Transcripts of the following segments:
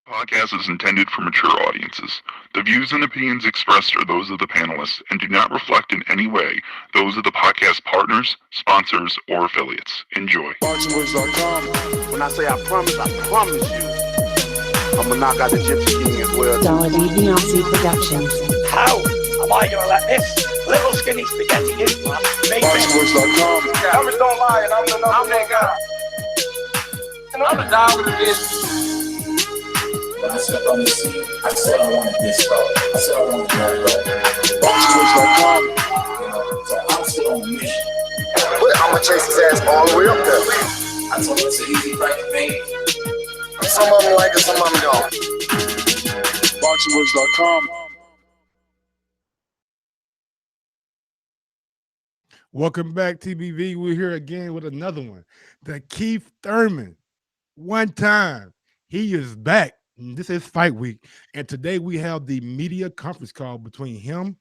Podcast is intended for mature audiences. The views and opinions expressed are those of the panelists and do not reflect in any way those of the podcast partners, sponsors, or affiliates. Enjoy. BoxingVoice.com. When I say I promise you, I'm gonna knock out the Gypsy King as well. DiBiase Productions. How am I gonna let this little skinny spaghetti hit my face? BoxingVoice.com. Numbers don't lie, and I'm that guy. I'm the dog of this. When I stepped on the scene, I said I wanted this road. I said I wanted that road. BoxingVoice.com. So I'm still on a mission. But I'm gonna chase his ass all the way up there. I told him it's an easy right to make. Some of them like it, some of them don't. BoxingVoice.com. Welcome back, TBV. We're here again with another one. The Keith Thurman. One time. He is back. This is fight week. And today we have the media conference call between him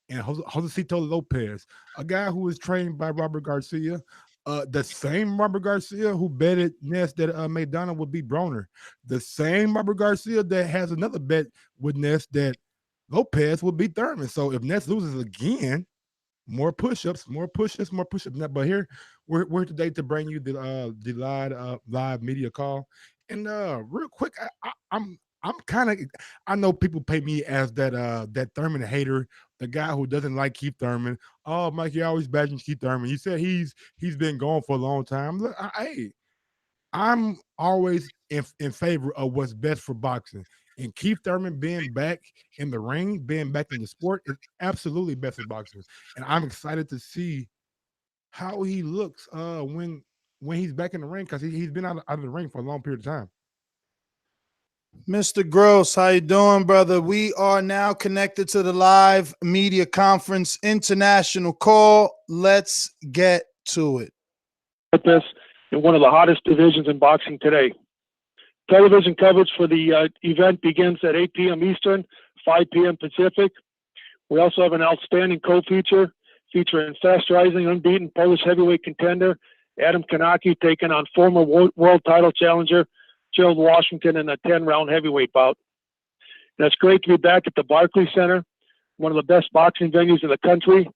and Josesito Lopez, a guy who was trained by Robert Garcia, the same Robert Garcia who betted Ness that Maidana would beat Broner, the same Robert Garcia that has another bet with Ness that Lopez would beat Thurman. So if Ness loses again, more push-ups, more push-ups, more push-ups. But here we're today to bring you the live media call. And real quick, I'm kind of, I know people pay me as that Thurman hater, the guy who doesn't like Keith Thurman. Oh, Mike, you're always bashing Keith Thurman. You said he's been gone for a long time. Look, I'm always in favor of what's best for boxing. And Keith Thurman being back in the ring, being back in the sport is absolutely best for boxing. And I'm excited to see how he looks when he's back in the ring, because he's been out of the ring for a long period of time. Mr. Gross, how you doing, brother? We are now connected to the live media conference international call. Let's get to it. This in one of the hottest divisions in boxing today. Television coverage for the event begins at 8 p.m. Eastern, 5 p.m. Pacific. We also have an outstanding co-feature featuring fast rising, unbeaten Polish heavyweight contender Adam Kanaki taking on former world title challenger Gerald Washington in a 10-round heavyweight bout. And it's great to be back at the Barclays Center, one of the best boxing venues in the country.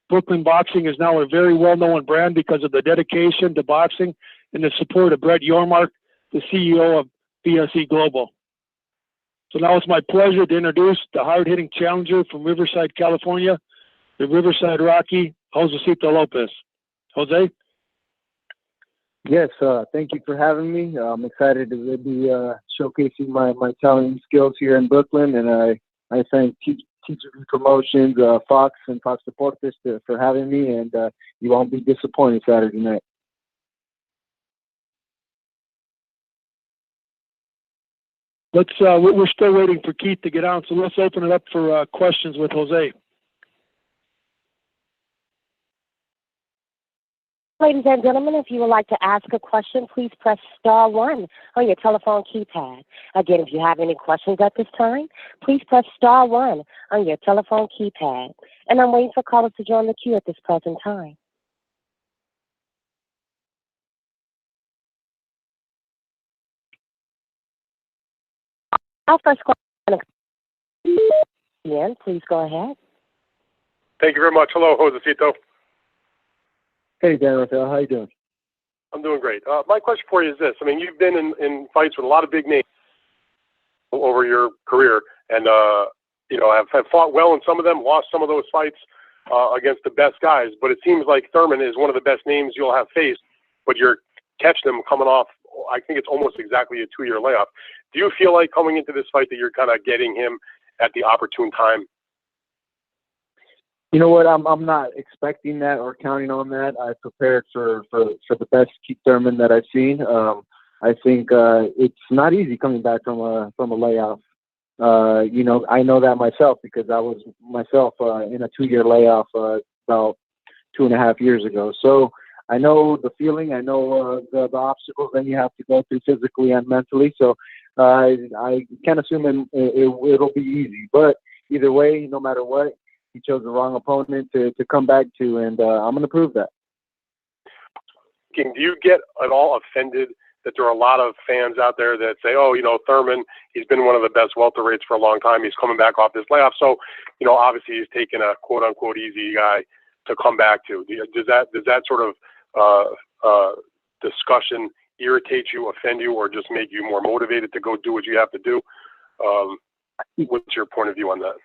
Brooklyn Boxing is now a very well-known brand because of the dedication to boxing and the support of Brett Yormark, the CEO of BSE Global. So now it's my pleasure to introduce the hard-hitting challenger from Riverside, California, the Riverside Rocky, Josesito Lopez. Jose? Yes, thank you for having me. I'm excited to be showcasing my talent skills here in Brooklyn, and I thank TGV Promotions, Fox and FOX Deportes for having me, and you won't be disappointed Saturday night. We're still waiting for Keith to get on, so let's open it up for questions with Jose. Ladies and gentlemen, if you would like to ask a question, please press star 1 on your telephone keypad. Again, if you have any questions at this time, please press star 1 on your telephone keypad. And I'm waiting for callers to join the queue at this present time. Our first question. Ian, please go ahead. Thank you very much. Hello, Josesito. Hey, Dan Raphael, how you doing? I'm doing great. My question for you is this. I mean, you've been in fights with a lot of big names over your career, and, have fought well in some of them, lost some of those fights against the best guys, but it seems like Thurman is one of the best names you'll have faced, but you're catching him coming off, I think it's almost exactly a 2-year layoff. Do you feel like coming into this fight that you're kind of getting him at the opportune time? You know what? I'm not expecting that or counting on that. I prepared for the best Keith Thurman that I've seen. I think it's not easy coming back from a layoff. I know that myself because I was myself in a 2-year layoff about 2.5 years ago. So I know the feeling. I know the obstacles that you have to go through physically and mentally. So I can't assume it'll be easy. But either way, no matter what, he chose the wrong opponent to come back to, and I'm going to prove that. Do you get at all offended that there are a lot of fans out there that say, oh, Thurman, he's been one of the best welterweights for a long time. He's coming back off this layoff. So, obviously he's taken a quote unquote easy guy to come back to. Does that sort of discussion irritate you, offend you, or just make you more motivated to go do what you have to do? What's your point of view on that?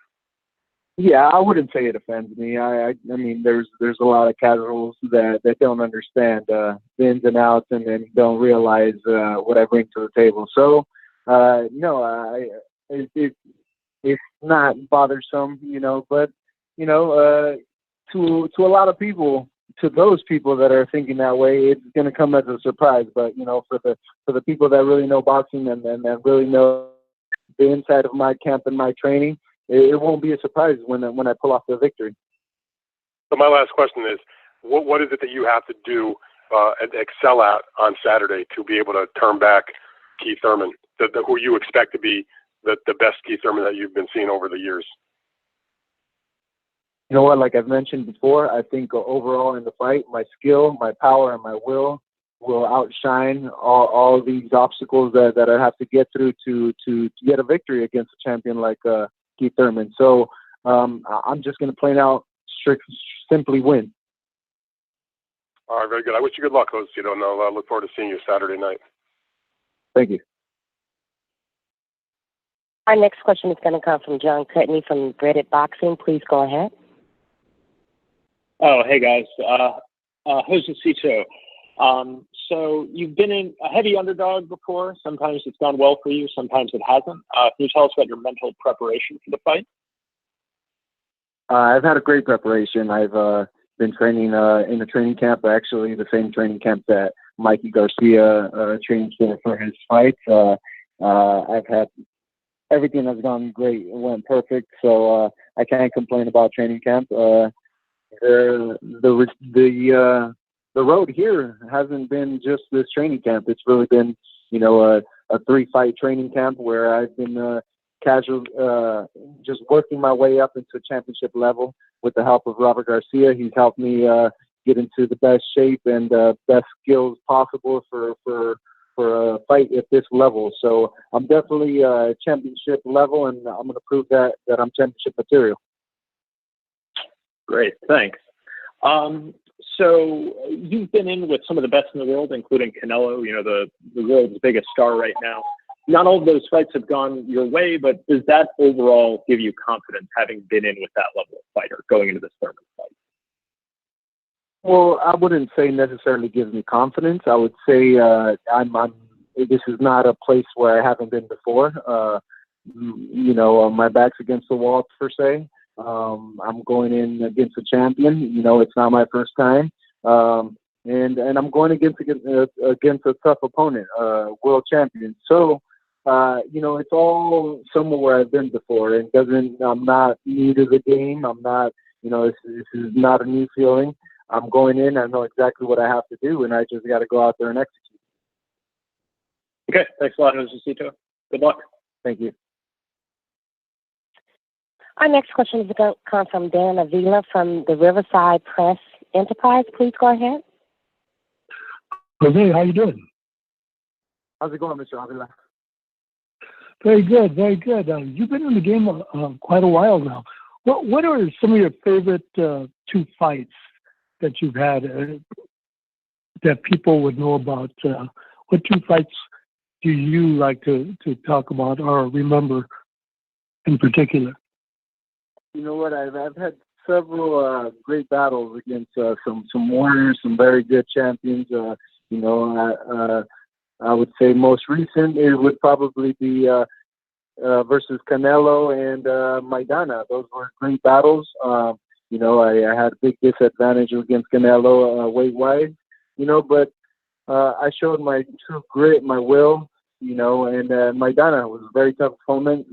Yeah, I wouldn't say it offends me. I mean, there's a lot of casuals that don't understand the ins and outs and then don't realize what I bring to the table. So, no, it's not bothersome, but to a lot of people, to those people that are thinking that way, it's going to come as a surprise. But for the people that really know boxing and really know the inside of my camp and my training, it won't be a surprise when I pull off the victory. So my last question is, what is it that you have to do and excel at on Saturday to be able to turn back Keith Thurman, who you expect to be the best Keith Thurman that you've been seeing over the years? You know what? Like I've mentioned before, I think overall in the fight, my skill, my power, and my will outshine all these obstacles that I have to get through to get a victory against a champion like Keith Thurman. So I'm just going to plain out simply win. All right, very good. I wish you good luck, Josesito, and I look forward to seeing you Saturday night. Thank you. Our next question is going to come from John Cutney from Breaded Boxing. Please go ahead. Oh, hey guys. Josesito. So you've been in a heavy underdog before. Sometimes it's gone well for you, sometimes it hasn't. Can you tell us about your mental preparation for the fight? I've had a great preparation. I've been training in a training camp, actually the same training camp that Mikey Garcia trained for his fight. I've had everything has gone great. It went perfect, so I can't complain about training camp. The road here hasn't been just this training camp. It's really been, a 3-fight training camp where I've been just working my way up into championship level with the help of Robert Garcia. He's helped me get into the best shape and best skills possible for a fight at this level. So I'm definitely championship level, and I'm going to prove that I'm championship material. Great, thanks. So you've been in with some of the best in the world, including Canelo, the world's biggest star right now. Not all of those fights have gone your way, but does that overall give you confidence, having been in with that level of fighter going into this Thurman fight? Well, I wouldn't say necessarily gives me confidence. I would say this is not a place where I haven't been before. My back's against the wall, per se. I'm going in against a champion. It's not my first time. And I'm going against a tough opponent, world champion. So, it's all somewhere where I've been before. I'm not new to the game. I'm not, this is not a new feeling. I'm going in. I know exactly what I have to do, and I just got to go out there and execute. Okay. Thanks a lot, Josesito. Good luck. Thank you. Our next question is going to come from Dan Avila from the Riverside Press Enterprise. Please go ahead. Jose, how you doing? How's it going, Mr. Avila? Very good, very good. You've been in the game quite a while now. What are some of your favorite 2 fights that you've had that people would know about? What 2 fights do you like to talk about or remember in particular? You know what? I've had several great battles against some warriors, some very good champions. I would say most recent it would probably be versus Canelo and Maidana. Those were great battles. I had a big disadvantage against Canelo weight-wise, but I showed my true grit, my will, and Maidana was a very tough opponent,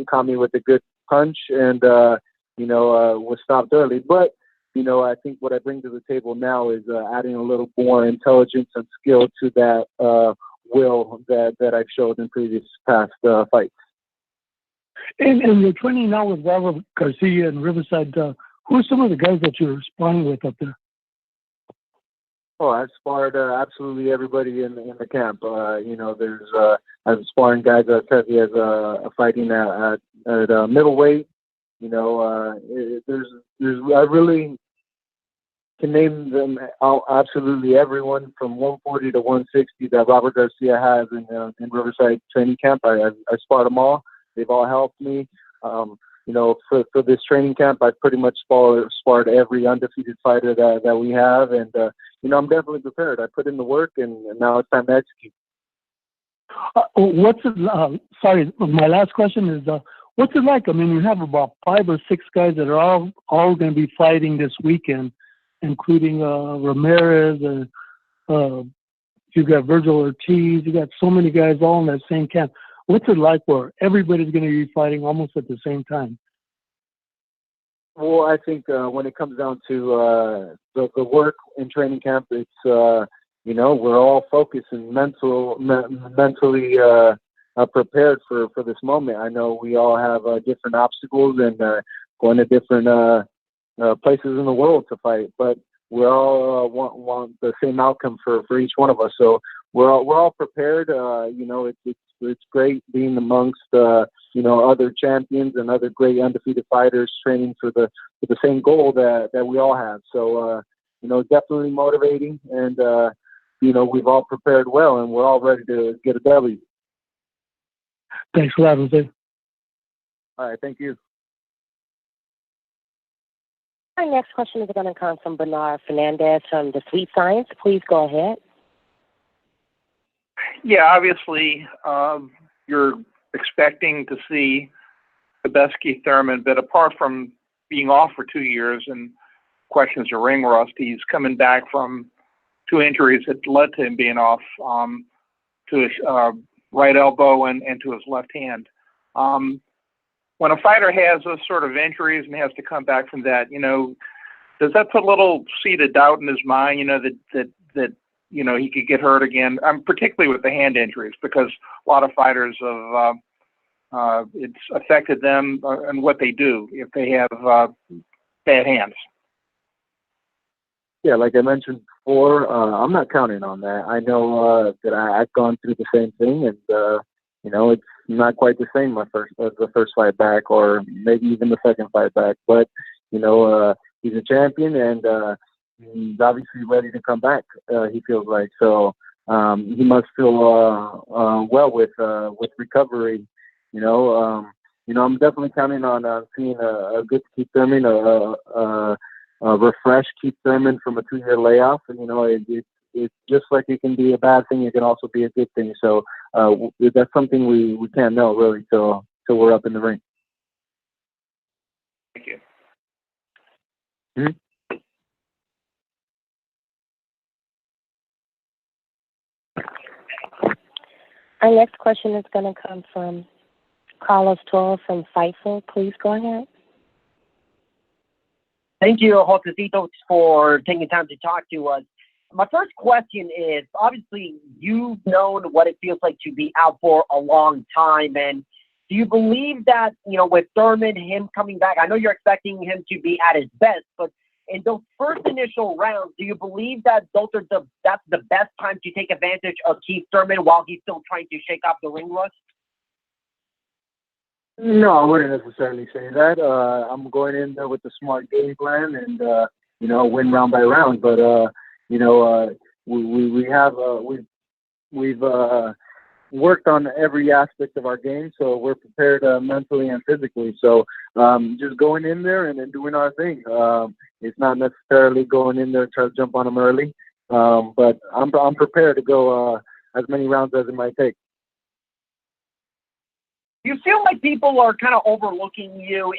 caught me with a good punch, and was stopped early. But I think what I bring to the table now is adding a little more intelligence and skill to that will that I've showed in previous past fights. And you're training now with Robert Garcia and Riverside. Who are some of the guys that you're sparring with up there? Oh, I've sparred absolutely everybody in the camp. There's I'm sparring guys as heavy as fighting at middleweight. I really can name them out, absolutely everyone from 140 to 160 that Robert Garcia has in Riverside training camp. I sparred them all. They've all helped me. For this training camp, I've pretty much sparred every undefeated fighter that we have, and I'm definitely prepared. I put in the work, and now it's time to execute. Sorry, my last question is, what's it like? I mean, you have about 5 or 6 guys that are all going to be fighting this weekend, including Ramirez, and you got Virgil Ortiz. You got so many guys all in that same camp. What's it like where everybody's going to be fighting almost at the same time? Well, I think when it comes down to the work in training camp, it's we're all focused and mentally prepared for this moment. I know we all have different obstacles and going to different places in the world to fight, but we all want the same outcome for each one of us. So we're all prepared. It's great being amongst other champions and other great undefeated fighters training for the same goal that we all have. So definitely motivating, and we've all prepared well, and we're all ready to get a W. Thanks for having me. All right, thank you. Our next question is going to come from Bernard Fernandez from The Sweet Science. Please go ahead. Yeah, obviously, you're expecting to see the best Keith Thurman, but apart from being off for 2 years and questions of ring rust, he's coming back from 2 injuries that led to him being off, to his right elbow and to his left hand. When a fighter has those sort of injuries and has to come back from that, does that put a little seed of doubt in his mind, that he could get hurt again? Particularly with the hand injuries, because a lot of fighters have, it's affected them and what they do if they have bad hands. Yeah, like I mentioned before, I'm not counting on that. I know that I've gone through the same thing, and it's not quite the same the first fight back, or maybe even the second fight back. But he's a champion, and he's obviously ready to come back. He feels like so. He must feel well with recovery. I'm definitely counting on seeing a good Keith Thurman, a refreshed Keith Thurman from a 2-year layoff. And it's just like it can be a bad thing, it can also be a good thing. So that's something we can't know really till we're up in the ring. Thank you. Mm-hmm. Our next question is going to come from Carlos Toro from Fightful. Please go ahead. Thank you, Josesito, for taking time to talk to us. My first question is, obviously, you've known what it feels like to be out for a long time. And do you believe that, with Thurman, him coming back, I know you're expecting him to be at his best, but in those first initial rounds, do you believe that that's the best time to take advantage of Keith Thurman while he's still trying to shake off the ring rust? No, I wouldn't necessarily say that. I'm going in there with a smart game plan and, win round by round. But, we've worked on every aspect of our game, so we're prepared mentally and physically. So just going in there and then doing our thing. It's not necessarily going in there and try to jump on them early, but I'm prepared to go as many rounds as it might take. Do you feel like people are kind of overlooking you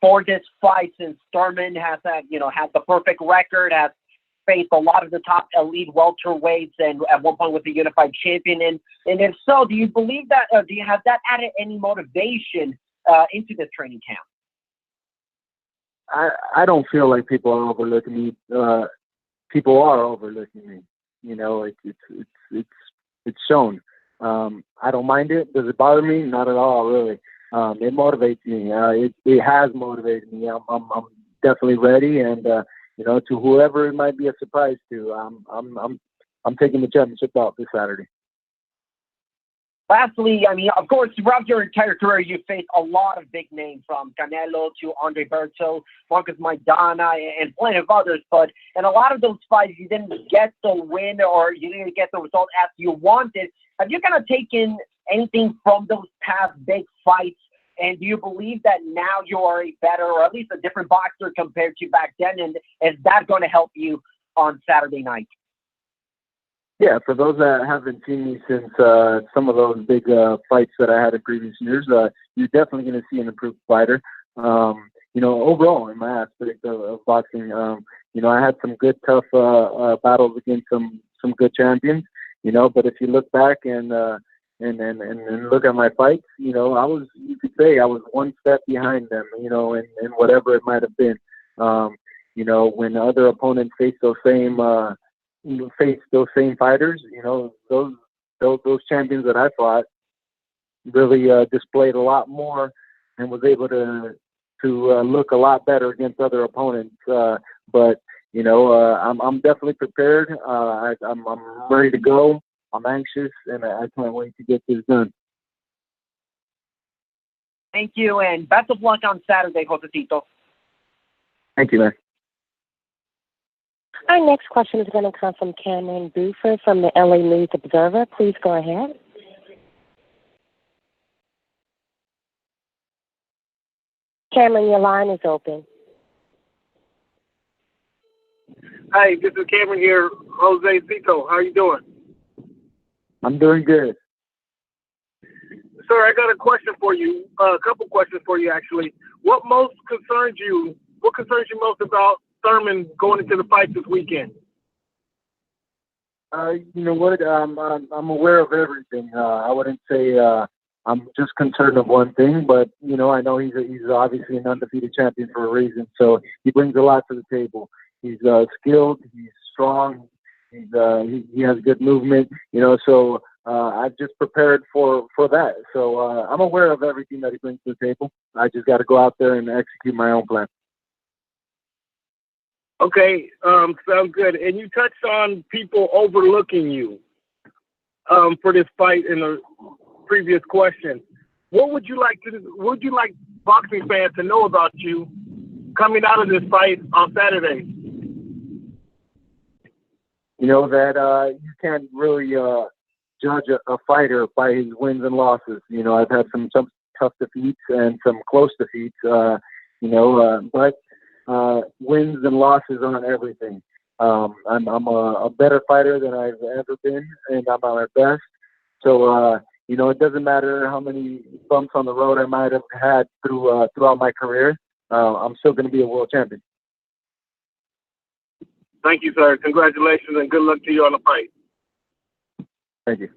for this fight, since Thurman has has the perfect record, has faced a lot of the top elite welterweights, and at one point was a unified champion? And if so, do you believe that? Do you have that added any motivation into this training camp? I don't feel like people are overlooking me. People are overlooking me. It's shown. I don't mind it. Does it bother me? Not at all, really. It motivates me. It has motivated me. I'm definitely ready, and to whoever it might be a surprise to, I'm taking the championship out this Saturday. Lastly, I mean, of course, throughout your entire career, you faced a lot of big names, from Canelo to Andre Berto, Marcus Maidana, and plenty of others. But in a lot of those fights, you didn't get the win, or you didn't get the result as you wanted. Have you kind of taken anything from those past big fights? And do you believe that now you are a better, or at least a different boxer compared to back then? And is that going to help you on Saturday night? Yeah, for those that haven't seen me since some of those big fights that I had in previous years, you're definitely going to see an improved fighter. Overall in my aspect of boxing, I had some good, tough battles against some good champions. But if you look back and look at my fights, you could say I was one step behind them, and whatever it might have been. When other opponents face those same fighters, those champions that I fought really displayed a lot more and was able to look a lot better against other opponents. But I'm definitely prepared. I'm ready to go. I'm anxious, and I can't wait to get this done. Thank you, and best of luck on Saturday, Josesito. Thank you, man. Our next question is going to come from Cameron Buford from the LA News Observer. Please go ahead. Cameron, your line is open. Hi, this is Cameron here. Josesito, how are you doing? I'm doing good. Sir, I got a question for you. A couple questions for you, actually. What concerns you most about Thurmond going into the fight this weekend? You know what? I'm aware of everything. I wouldn't say I'm just concerned of one thing, but I know he's obviously an undefeated champion for a reason. So he brings a lot to the table. He's skilled. He's strong. He has good movement. So I've just prepared for that. So I'm aware of everything that he brings to the table. I just got to go out there and execute my own plan. Okay, sounds good. And you touched on people overlooking you for this fight in the previous question. What would you like boxing fans to know about you coming out of this fight on Saturday? That you can't really judge a fighter by his wins and losses. I've had some tough defeats and some close defeats, but wins and losses aren't everything. I'm a better fighter than I've ever been, and I'm at my best. So, it doesn't matter how many bumps on the road I might have had throughout my career. I'm still going to be a world champion. Thank you, sir. Congratulations, and good luck to you on the fight. Thank you.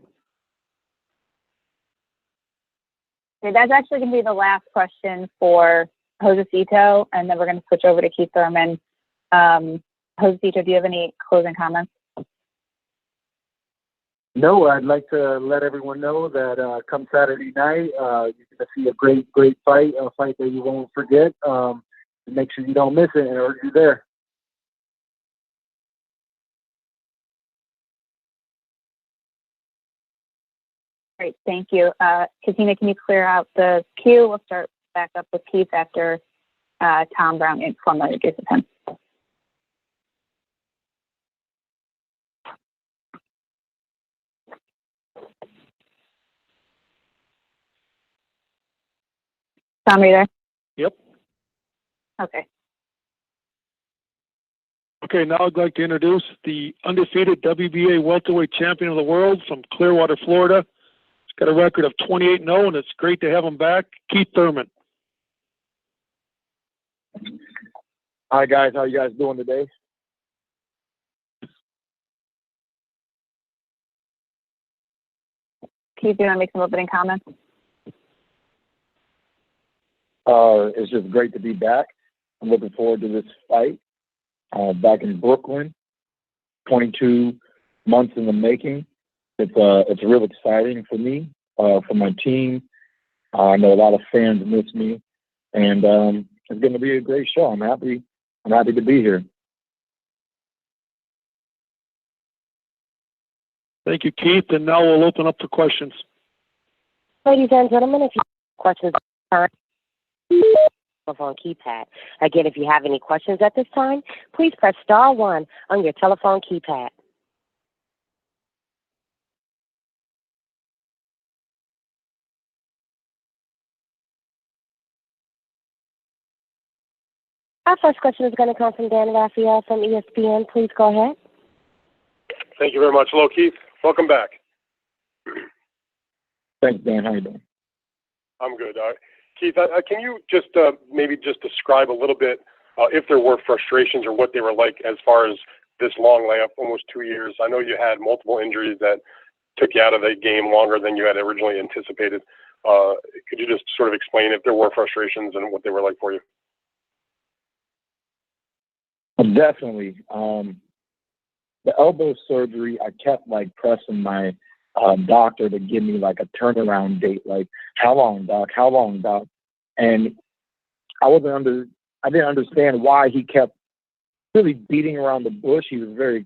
Okay, that's actually going to be the last question for Josesito, and then we're going to switch over to Keith Thurman. Josesito, do you have any closing comments? No, I'd like to let everyone know that come Saturday night, you're going to see a great fight, a fight that you won't forget. Make sure you don't miss it, or you're there. Great, thank you. Katina, can you clear out the queue? We'll start back up with Keith after Tom Brown formally introduces him. Tom, are you there? Yep. Okay. Okay, now I'd like to introduce the undefeated WBA welterweight champion of the world from Clearwater, Florida. He's got a record of 28-0, and it's great to have him back, Keith Thurman. Hi, guys. How you guys doing today? Keith, do you want to make some opening comments? It's just great to be back. I'm looking forward to this fight. Back in Brooklyn, 22 months in the making. It's real exciting for me, for my team. I know a lot of fans miss me, and it's going to be a great show. I'm happy to be here. Thank you, Keith. And now we'll open up for questions. Ladies and gentlemen, if you have questions at this time, telephone keypad. Again, if you have any questions at this time, please press star 1 on your telephone keypad. Our first question is going to come from Dan Raphael from ESPN. Please go ahead. Thank you very much. Hello, Keith. Welcome back. Thanks, Dan. How you doing? I'm good. Keith, can you just maybe just describe a little bit if there were frustrations or what they were like as far as this long layoff, almost 2 years? I know you had multiple injuries that took you out of the game longer than you had originally anticipated. Could you just sort of explain if there were frustrations and what they were like for you? Definitely. The elbow surgery, I kept like pressing my doctor to give me like a turnaround date, like how long, doc? How long, doc? And I didn't understand why he kept really beating around the bush. He was very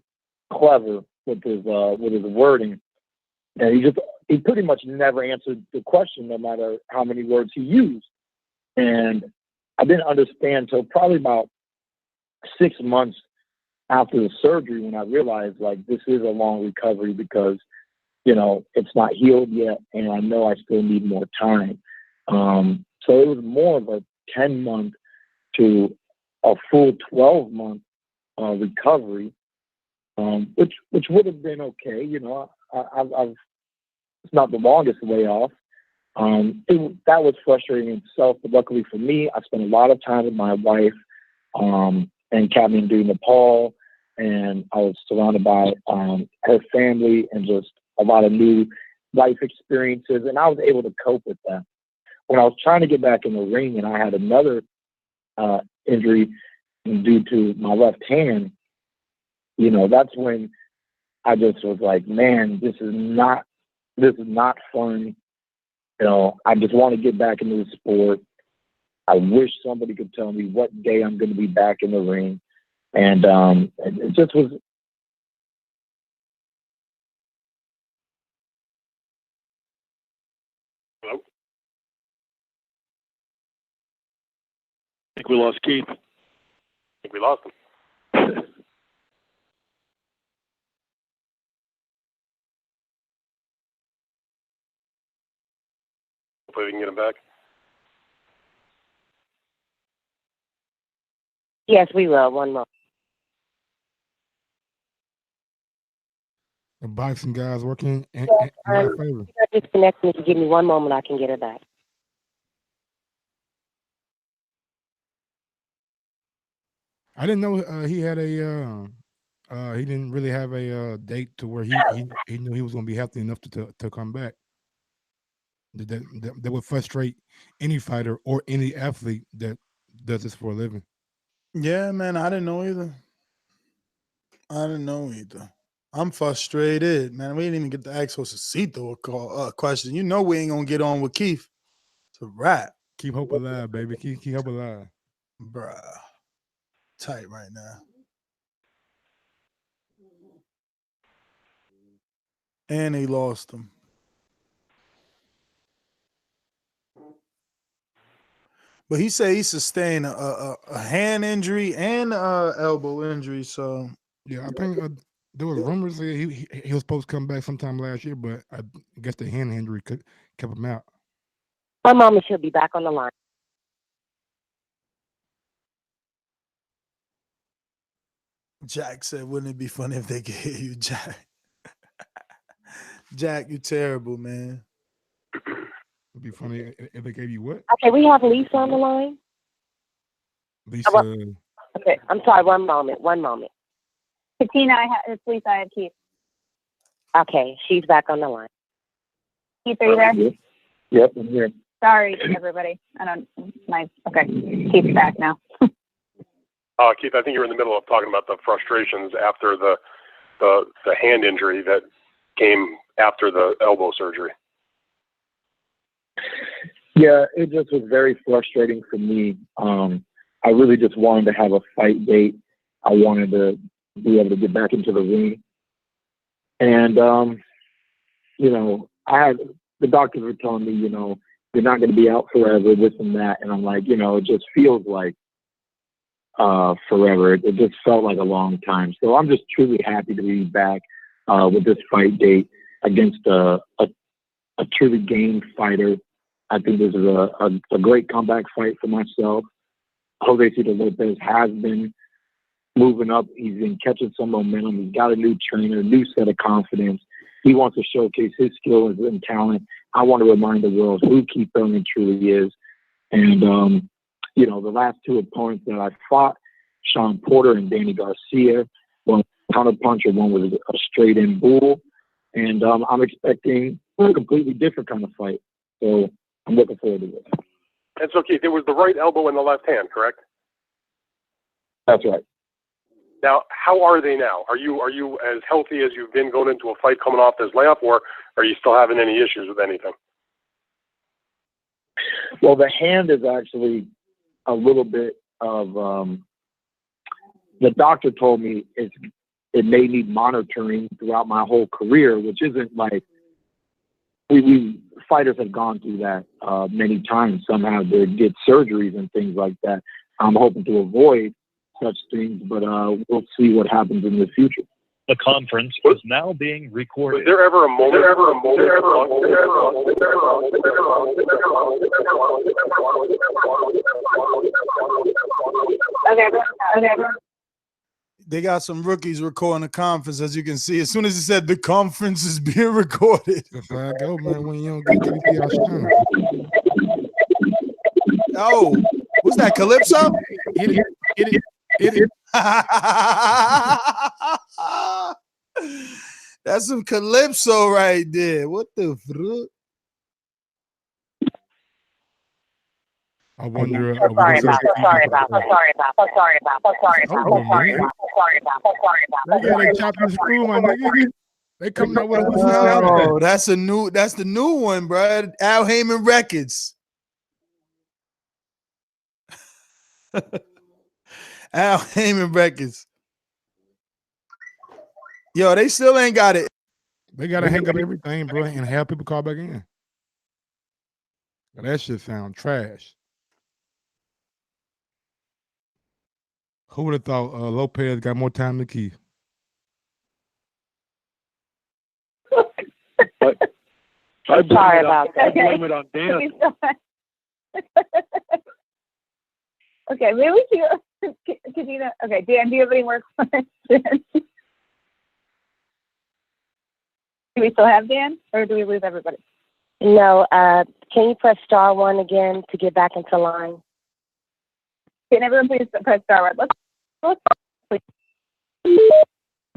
clever with his wording, and he pretty much never answered the question, no matter how many words he used. And I didn't understand till probably about 6 months after the surgery when I realized like this is a long recovery because, you know, it's not healed yet and I know I still need more time. So it was more of a 10-month to a full 12-month recovery, which would have been okay. You know, it's not the longest layoff. That was frustrating in itself, but luckily for me, I spent a lot of time with my wife and Kathmandu, Nepal, and I was surrounded by her family and just a lot of new life experiences, and I was able to cope with that. When I was trying to get back in the ring and I had another injury due to my left hand, you know, that's when I just was like, man, this is not fun. You know, I just want to get back into the sport. I wish somebody could tell me what day I'm going to be back in the ring. And it just was. Hello? I think we lost Keith. I think we lost him. Hopefully we can get him back. Yes, we will. One more. The boxing guys working in my favor. You got disconnected. If you give me one moment, I can get it back. I didn't know he had a. He didn't really have a date to where he knew he was going to be healthy enough to come back. That would frustrate any fighter or any athlete that does this for a living. Yeah, man, I didn't know either. I'm frustrated, man. We didn't even get to ask Josesito a question. You know we ain't gonna get on with Keith. It's a wrap. Keep hope alive, baby. Keep hope alive. Bruh. Tight right now. And he lost him. But he said he sustained a hand injury and elbow injury. So yeah, I think there was rumors that he was supposed to come back sometime last year, but I guess the hand injury kept him out. My mama should be back on the line. Jack said, "Wouldn't it be funny if they gave you Jack?" Jack, you terrible, man. It'd be funny if they gave you what? Okay, we have Lisa on the line. Lisa. Okay, I'm sorry. One moment. Katina, it's Lisa. I have Keith. Okay, she's back on the line. Keith, are you there? Yep, I'm here. Sorry, everybody. Okay, Keith's back now. Keith, I think you're in the middle of talking about the frustrations after the hand injury that came after the elbow surgery. Yeah, it just was very frustrating for me. I really just wanted to have a fight date. I wanted to be able to get back into the ring. And the doctors were telling me, you're not going to be out forever, this and that. And I'm like, it just feels like forever. It just felt like a long time. So I'm just truly happy to be back with this fight date against a truly game fighter. I think this is a great comeback fight for myself. Josesito Lopez has been moving up. He's been catching some momentum. He's got a new trainer, new set of confidence. He wants to showcase his skills and talent. I want to remind the world who Keith Thurman truly is. And, the last two opponents that I fought, Sean Porter and Danny Garcia, one counterpuncher, one was a straight-in bull. And I'm expecting a completely different kind of fight. So I'm looking forward to it. And so, Keith, it was the right elbow in the left hand, correct? That's right. Now, how are they now? Are you as healthy as you've been going into a fight coming off this layoff, or are you still having any issues with anything? Well, the hand is actually a little bit of the doctor told me it may need monitoring throughout my whole career, which isn't like we fighters have gone through that many times. Some have to get surgeries and things like that. I'm hoping to avoid such things, but we'll see what happens in the future. The conference is now being recorded. Was there ever a moment? They got some rookies recording the conference, as you can see. As soon as he said the conference is being recorded. That's how I go, man, when you don't get KVP out shine. Oh, what's that, Calypso? It. That's some Calypso right there. What the fruit? I wonder. Sorry about. They gotta chop the screw, my nigga. They coming out with a Oh, that's the new one, bro. Al Heyman Records. Al Heyman Records. Yo, they still ain't got it. They gotta hang up everything, bro, and have people call back in. That shit sound trash. Who would have thought Lopez got more time than Keith? Sorry about that. I blame it on Dan. Okay, maybe we can continue. Okay, Dan, do you have any more questions? Do we still have Dan, or do we lose everybody? No, can you press *1 again to get back into line? Can everyone please press *1? Let's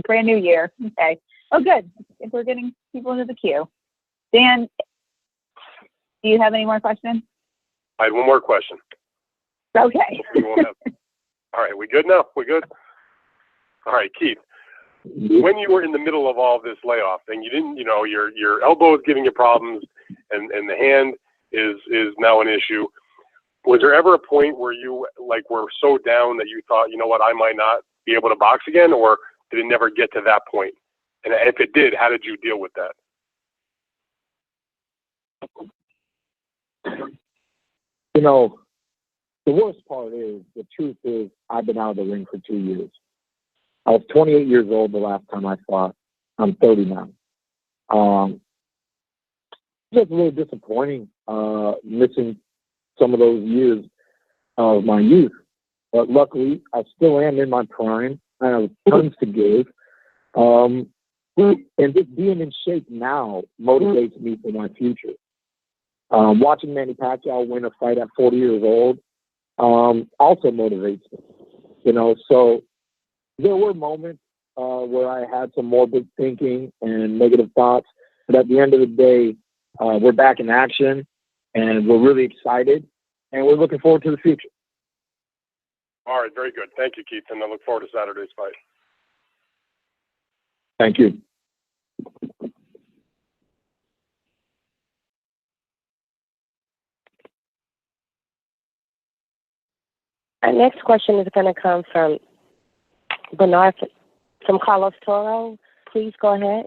brand new year. Okay. Oh, good. If we're getting people into the queue. Dan, do you have any more questions? I had one more question. Okay. All right, we good now? We good? All right, Keith. When you were in the middle of all this layoff and you didn't, your elbow is giving you problems and the hand is now an issue, was there ever a point where you were so down that you thought, you know what, I might not be able to box again, or did it never get to that point? And if it did, how did you deal with that? The worst part is, the truth is, I've been out of the ring for 2 years. I was 28 years old the last time I fought. I'm 30 now. Just really disappointing, missing some of those years of my youth. But luckily, I still am in my prime. I have tons to give. And just being in shape now motivates me for my future. Watching Manny Pacquiao win a fight at 40 years old also motivates me. So there were moments where I had some morbid thinking and negative thoughts, but at the end of the day, we're back in action, and we're really excited, and we're looking forward to the future. All right, very good. Thank you, Keith, and I look forward to Saturday's fight. Thank you. Our next question is going to come from Bernard, from Carlos Toro. Please go ahead.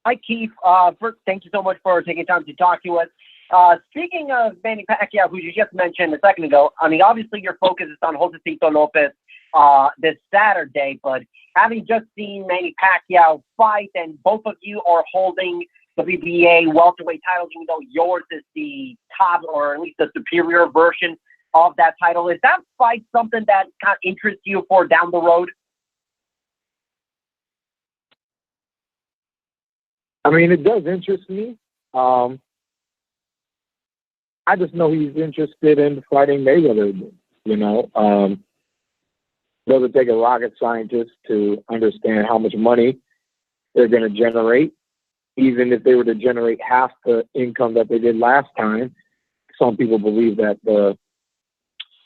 Hi, Keith. First, thank you so much for taking time to talk to us. Speaking of Manny Pacquiao, who you just mentioned a second ago, I mean, obviously your focus is on Josesito Lopez this Saturday, but having just seen Manny Pacquiao fight, and both of you are holding the WBA welterweight titles, even though yours is the top, or at least the superior version of that title, is that fight something that kind of interests you for down the road? I mean, it does interest me. I just know he's interested in fighting Mayweather again, you know. Doesn't take a rocket scientist to understand how much money they're going to generate. Even if they were to generate half the income that they did last time, some people believe that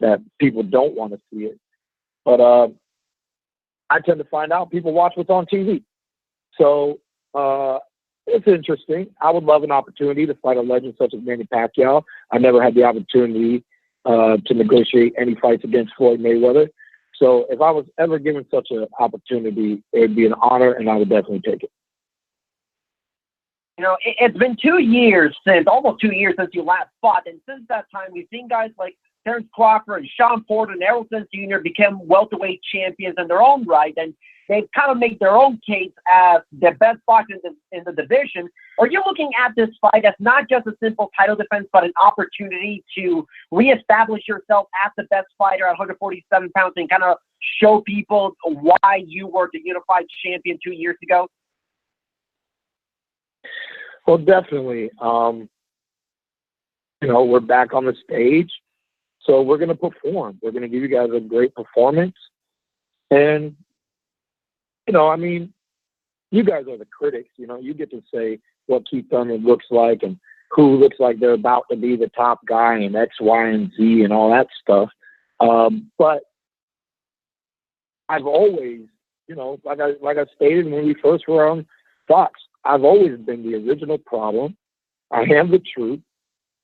that people don't want to see it. But I tend to find out people watch what's on TV. So it's interesting. I would love an opportunity to fight a legend such as Manny Pacquiao. I never had the opportunity to negotiate any fights against Floyd Mayweather. So if I was ever given such an opportunity, it would be an honor, and I would definitely take it. You know, it's been almost 2 years since you last fought, and since that time, we've seen guys like Terrence Crawford and Sean Porter and Errol Spence Jr. become welterweight champions in their own right, and they've kind of made their own case as the best boxers in the division. Are you looking at this fight as not just a simple title defense, but an opportunity to reestablish yourself as the best fighter at 147 pounds and kind of show people why you were the unified champion 2 years ago? Well, definitely. You know, we're back on the stage, so we're going to perform. We're going to give you guys a great performance. And, you know, I mean, you guys are the critics. You know, you get to say what Keith Thurman looks like and who looks like they're about to be the top guy and X, Y, and Z and all that stuff. But I've always, you know, like I stated when we first were on Fox, I've always been the original problem. I am the truth.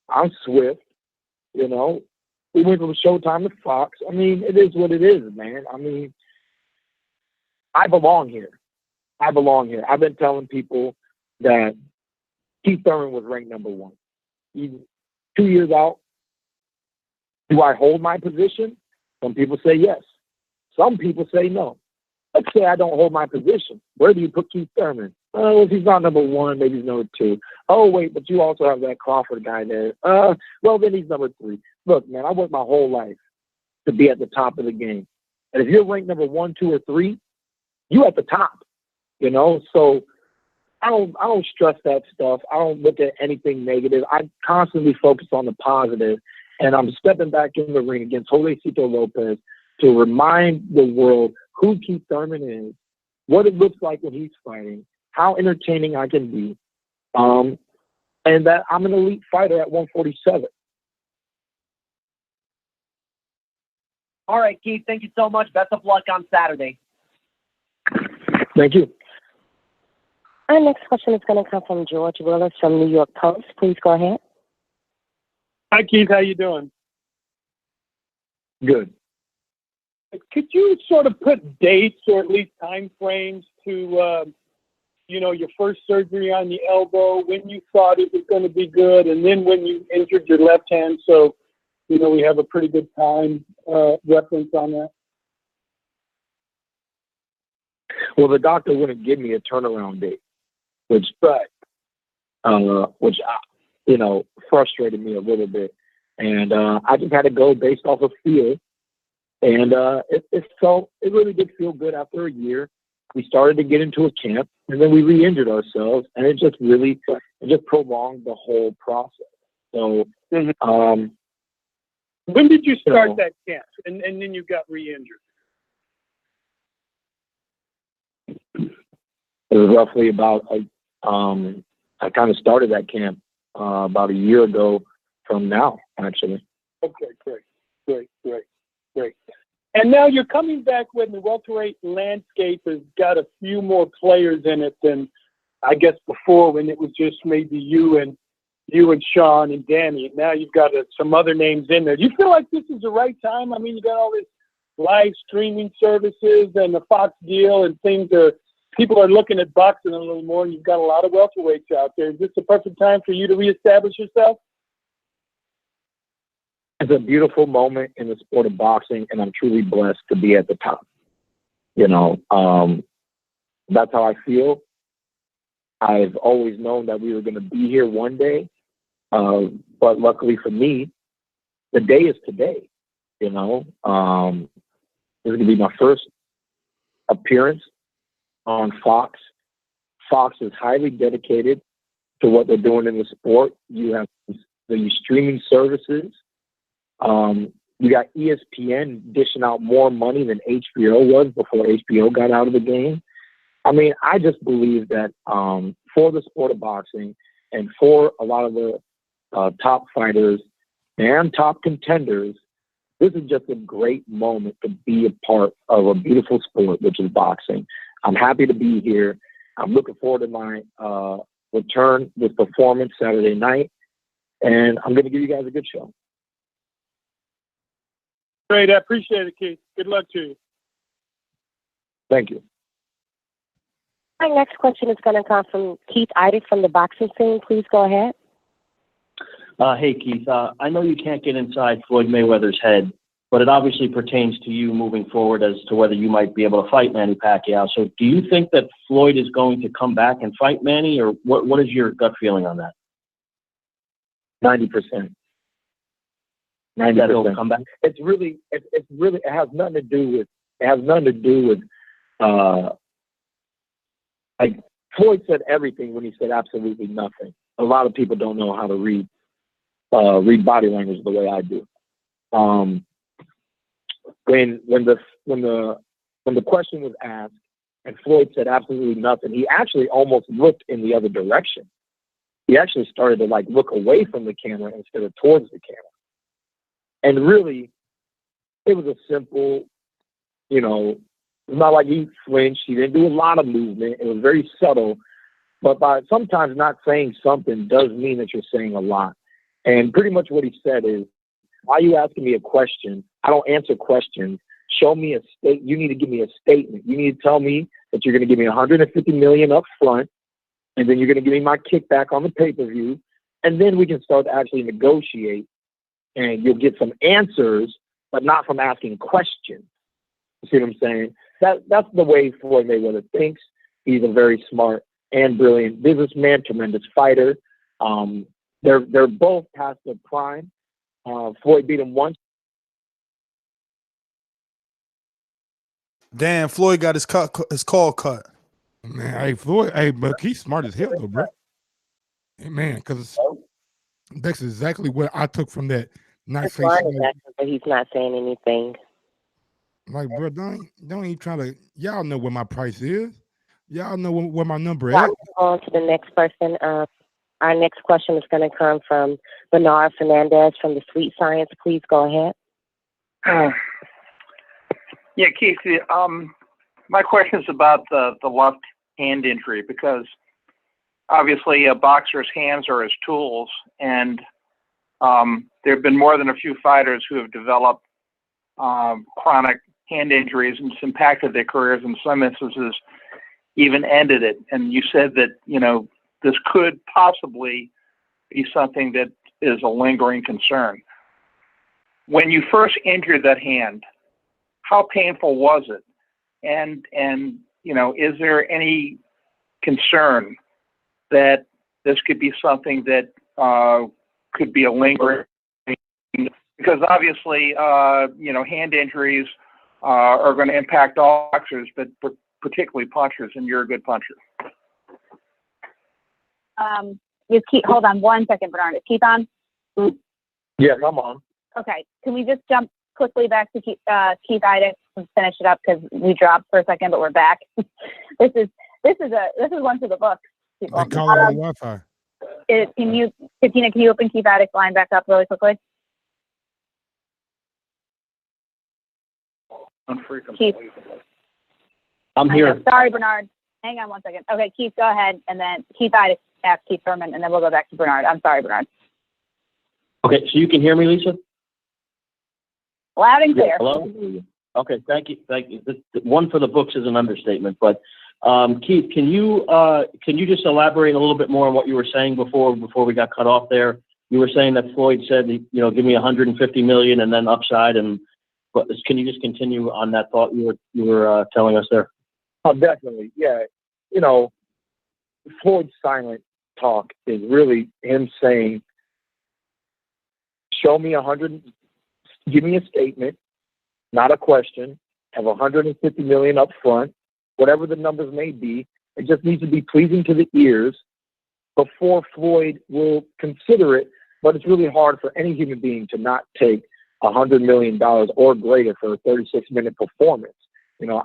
I'm swift. You know, we went from Showtime to Fox. I mean, it is what it is, man. I mean, I belong here. I belong here. I've been telling people that Keith Thurman was ranked number one. 2 years out, do I hold my position? Some people say yes. Some people say no. Let's say I don't hold my position. Where do you put Keith Thurman? Oh, if he's not number one, maybe he's number two. Oh, wait, but you also have that Crawford guy there. Well, then he's number three. Look, man, I worked my whole life to be at the top of the game. And if you're ranked number 1, 2, or 3, you at the top, you know? So I don't stress that stuff. I don't look at anything negative. I constantly focus on the positive, and I'm stepping back in the ring against Josesito Lopez to remind the world who Keith Thurman is, what it looks like when he's fighting, how entertaining I can be, and that I'm an elite fighter at 147. All right, Keith, thank you so much. Best of luck on Saturday. Thank you. Our next question is going to come from George Willis from New York Post. Please go ahead. Hi, Keith. How you doing? Good. Could you sort of put dates or at least time frames to, you know, your first surgery on the elbow, when you thought it was going to be good, and then when you injured your left hand, so, you know, we have a pretty good time reference on that? Well, the doctor wouldn't give me a turnaround date, which you know, frustrated me a little bit. And I just had to go based off of feel. And it really did feel good after a year. We started to get into a camp, and then we re-injured ourselves, and it just prolonged the whole process. So, when did you start that camp, and then you got re-injured? It was roughly about I kind of started that camp about a year ago from now, actually. Okay, great. And now you're coming back when the welterweight landscape has got a few more players in it than I guess before, when it was just maybe you and Sean and Danny. And now you've got some other names in there. Do you feel like this is the right time? I mean, you got all this live streaming services and the Fox deal, and things are people are looking at boxing a little more, and you've got a lot of welterweights out there. Is this the perfect time for you to reestablish yourself? It's a beautiful moment in the sport of boxing, and I'm truly blessed to be at the top. You know, that's how I feel. I've always known that we were going to be here one day, but luckily for me, the day is today. You know, this is going to be my first appearance on Fox. Fox is highly dedicated to what they're doing in the sport. You have the streaming services. You got ESPN dishing out more money than HBO was before HBO got out of the game. I mean, I just believe that for the sport of boxing and for a lot of the top fighters and top contenders, this is just a great moment to be a part of a beautiful sport, which is boxing. I'm happy to be here. I'm looking forward to my return with performance Saturday night, and I'm going to give you guys a good show. Great. I appreciate it, Keith. Good luck to you. Thank you. My next question is going to come from Keith Thurman from the boxing scene. Please go ahead. Hey, Keith. I know you can't get inside Floyd Mayweather's head, but it obviously pertains to you moving forward as to whether you might be able to fight Manny Pacquiao. So do you think that Floyd is going to come back and fight Manny, or what is your gut feeling on that? 90%. 90%. That he'll come back? It's really, it has nothing to do with, like Floyd said everything when he said absolutely nothing. A lot of people don't know how to read body language the way I do. When the question was asked and Floyd said absolutely nothing, he actually almost looked in the other direction. He actually started to like look away from the camera instead of towards the camera. And really, it was a simple, you know, it's not like he flinched. He didn't do a lot of movement. It was very subtle. But by sometimes not saying something does mean that you're saying a lot. And pretty much what he said is, why are you asking me a question? I don't answer questions. Show me a state. You need to give me a statement. You need to tell me that you're going to give me $150 million up front, and then you're going to give me my kickback on the pay-per-view, and then we can start to actually negotiate, and you'll get some answers, but not from asking questions. You see what I'm saying? That's the way Floyd Mayweather thinks. He's a very smart and brilliant businessman, tremendous fighter. They're both past their prime. Floyd beat him once. Damn, Floyd got his call cut. Man, hey Floyd, hey, but he's smart as hell though, bro. Hey, man, because that's exactly what I took from that. Not say but he's not saying anything. like, bro, don't even try to. Y'all know what my price is. Y'all know where my number is. On to the next person. Our next question is going to come from Bernard Fernandez from the Sweet Science. Please go ahead. Yeah, Keith, my question is about the left hand injury, because obviously a boxer's hands are his tools, and there have been more than a few fighters who have developed chronic hand injuries, and it's impacted their careers, in some instances even ended it. And you said that, you know, this could possibly be something that is a lingering concern. When you first injured that hand, how painful was it? And you know, is there any concern that this could be something that could be a lingering? Because obviously, you know, hand injuries are going to impact all boxers, but particularly punchers, and you're a good puncher. Hold on one second, Bernard. Is Keith on? Yes, I'm on. Okay. Can we just jump quickly back to Keith Thurman and finish it up, because we dropped for a second, but we're back. This is one for the books. People. They call it on Wi-Fi. Katina, can you open Keith Thurman's line back up really quickly? Keith. I'm here. Sorry, Bernard. Hang on one second. Okay, Keith, go ahead, and then Keith Thurman ask Keith Thurman, and then we'll go back to Bernard. I'm sorry, Bernard. Okay, so you can hear me, Lisa? Loud and clear. Yeah, hello? Okay, thank you. Thank you. One for the books is an understatement, but Keith, can you just elaborate a little bit more on what you were saying before we got cut off there? You were saying that Floyd said, give me $150 million and then upside. But can you just continue on that thought you were telling us there? Oh, definitely. Yeah. Floyd's silent talk is really him saying, show me give me a statement, not a question, have $150 million up front, whatever the numbers may be. It just needs to be pleasing to the ears before Floyd will consider it. But it's really hard for any human being to not take $100 million or greater for a 36-minute performance.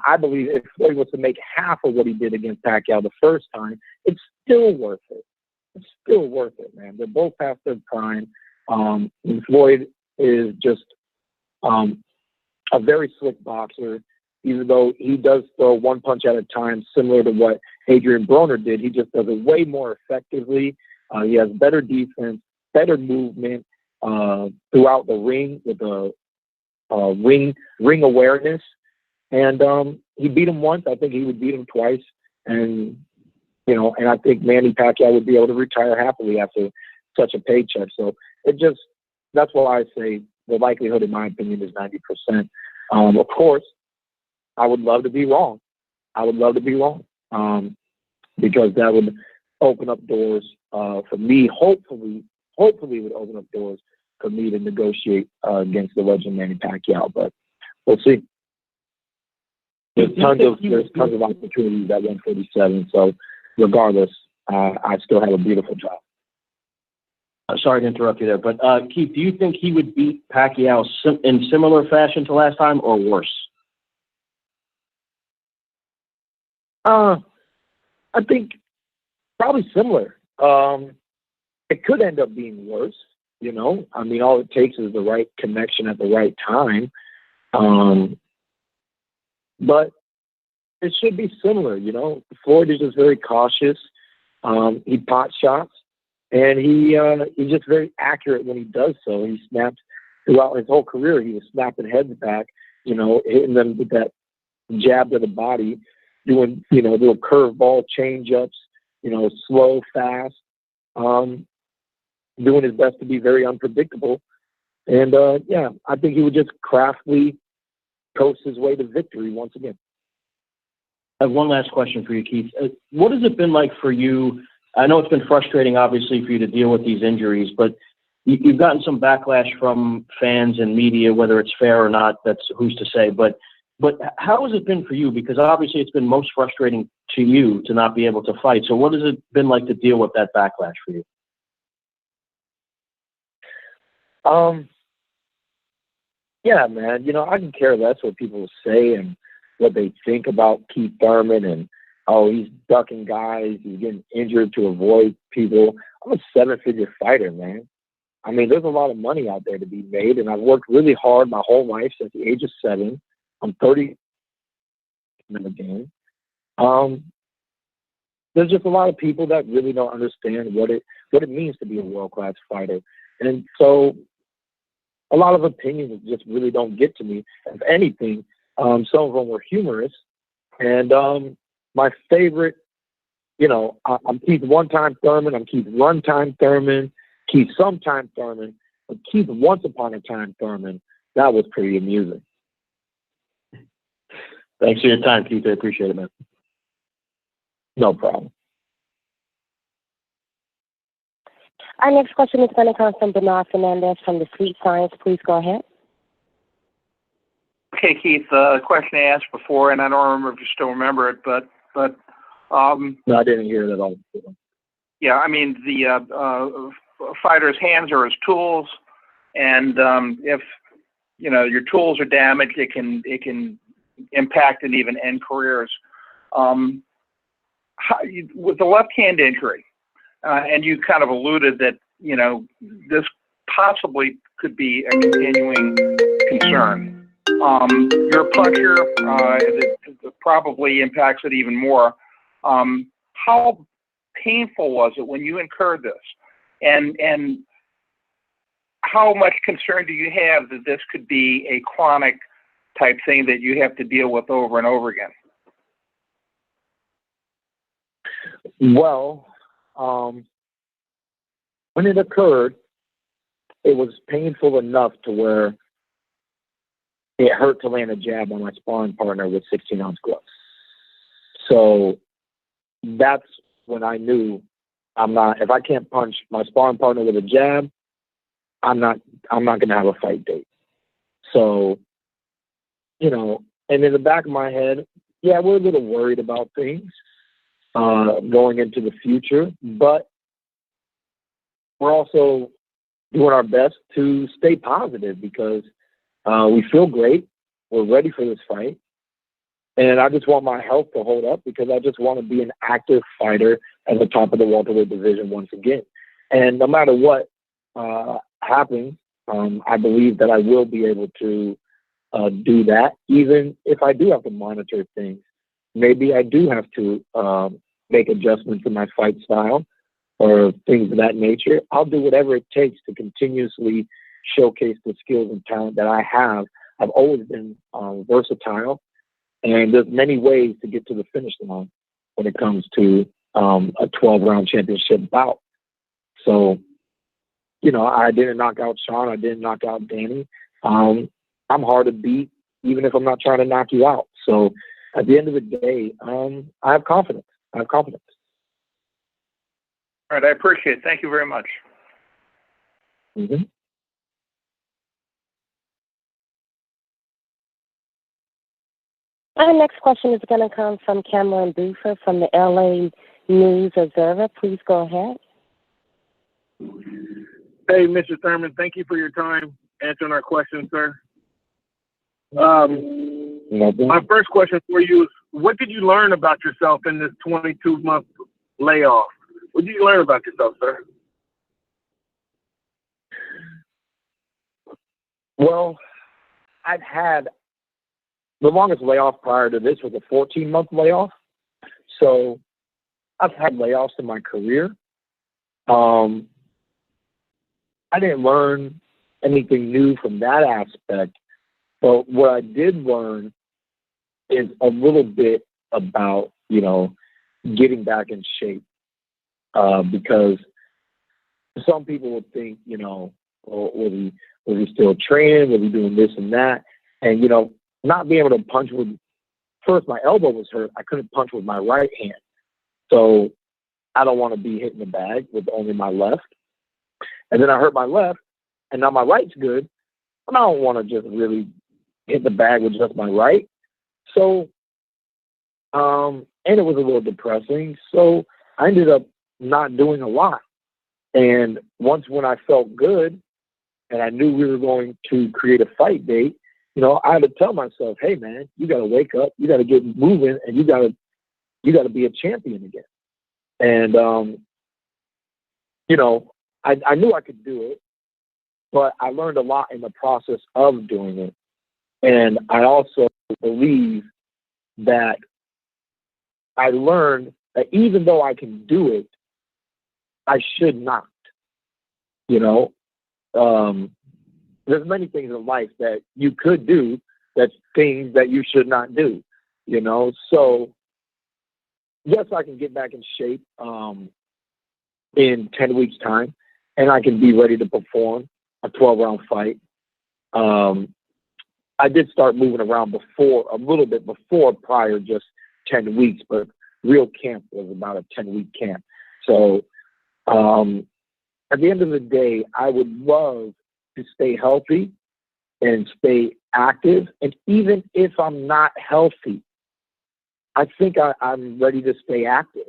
I believe if Floyd was to make half of what he did against Pacquiao the first time, it's still worth it. It's still worth it, man. They're both past their prime. And Floyd is just a very slick boxer. Even though he does throw one punch at a time, similar to what Adrian Broner did, he just does it way more effectively. He has better defense, better movement throughout the ring with the ring awareness. And he beat him once. I think he would beat him twice. And I think Manny Pacquiao would be able to retire happily after such a paycheck. So that's why I say the likelihood, in my opinion, is 90%. Of course, I would love to be wrong. Because that would open up doors for me. Hopefully it would open up doors for me to negotiate against the legend Manny Pacquiao. But we'll see. There's tons of opportunities at 147. So regardless, I still have a beautiful job. Sorry to interrupt you there, but Keith, do you think he would beat Pacquiao in similar fashion to last time or worse? I think probably similar. It could end up being worse, all it takes is the right connection at the right time. But it should be similar, Floyd is just very cautious. He pot shots, and he's just very accurate when he does so. He snaps throughout his whole career. He was snapping heads back, hitting them with that jab to the body, doing, little curveball change-ups, slow, fast, doing his best to be very unpredictable. And, I think he would just craftily coast his way to victory once again. I have one last question for you, Keith. What has it been like for you? I know it's been frustrating, obviously, for you to deal with these injuries, but you've gotten some backlash from fans and media, whether it's fair or not, that's who's to say. But how has it been for you? Because obviously it's been most frustrating to you to not be able to fight. So what has it been like to deal with that backlash for you? Yeah, man, I can care less what people say and what they think about Keith Thurman and, he's ducking guys, he's getting injured to avoid people. I'm a 7-figure fighter, man. There's a lot of money out there to be made, and I've worked really hard my whole life since the age of 7. I'm 30 in the game. There's just a lot of people that really don't understand what it means to be a world-class fighter. And so a lot of opinions just really don't get to me. If anything, some of them were humorous. And my favorite, I'm Keith one-time Thurman, I'm Keith one-time Thurman, Keith sometime Thurman, but Keith once upon a time Thurman, that was pretty amusing. Thanks for your time, Keith. I appreciate it, man. No problem. Our next question is going to come from Bernard Fernandez from the Sweet Science. Please go ahead. Okay, Keith, a question I asked before, and I don't remember if you still remember it, but no, I didn't hear it at all. Yeah, the fighter's hands are his tools, and if your tools are damaged, it can impact and even end careers. With the left hand injury, and you kind of alluded that this possibly could be a continuing concern. Your puncher that probably impacts it even more. How painful was it when you incurred this, and how much concern do you have that this could be a chronic type thing that you have to deal with over and over again? Well, when it occurred, it was painful enough to where it hurt to land a jab on my sparring partner with 16-ounce gloves. So that's when I knew if I can't punch my sparring partner with a jab, I'm not going to have a fight date. So, and in the back of my head, yeah, we're a little worried about things going into the future, but we're also doing our best to stay positive because we feel great. We're ready for this fight. And I just want my health to hold up because I just want to be an active fighter at the top of the welterweight division once again. And no matter what happens, I believe that I will be able to do that, even if I do have to monitor things. Maybe I do have to make adjustments in my fight style or things of that nature. I'll do whatever it takes to continuously showcase the skills and talent that I have. I've always been versatile, and there's many ways to get to the finish line when it comes to a 12-round championship bout. So, I didn't knock out Sean. I didn't knock out Danny. I'm hard to beat, even if I'm not trying to knock you out. So at the end of the day, I have confidence. All right, I appreciate it. Thank you very much. Mm-hmm. Our next question is going to come from Cameron Buford from the LA News Observer. Please go ahead. Hey, Mr. Thurman, thank you for your time answering our questions, sir. My first question for you is, what did you learn about yourself in this 22-month layoff? What did you learn about yourself, sir? Well, I've had the longest layoff prior to this was a 14-month layoff. So I've had layoffs in my career. I didn't learn anything new from that aspect, but what I did learn is a little bit about, getting back in shape. Because some people would think, was he still training? Was he doing this and that? And, not being able to punch first my elbow was hurt. I couldn't punch with my right hand. So I don't want to be hitting the bag with only my left. And then I hurt my left, and now my right's good, but I don't want to just really hit the bag with just my right. So, and it was a little depressing. So I ended up not doing a lot. And when I felt good and I knew we were going to create a fight date, I had to tell myself, hey man, you got to wake up, you got to get moving, and you got to be a champion again. And, I knew I could do it, but I learned a lot in the process of doing it. And I also believe that I learned that even though I can do it, I should not. There's many things in life that you could do that's things that you should not do, So, yes, I can get back in shape in 10 weeks' time, and I can be ready to perform a 12-round fight. I did start moving around a little bit before prior, just 10 weeks, but real camp was about a 10-week camp. So at the end of the day, I would love to stay healthy and stay active. And even if I'm not healthy, I think I'm ready to stay active,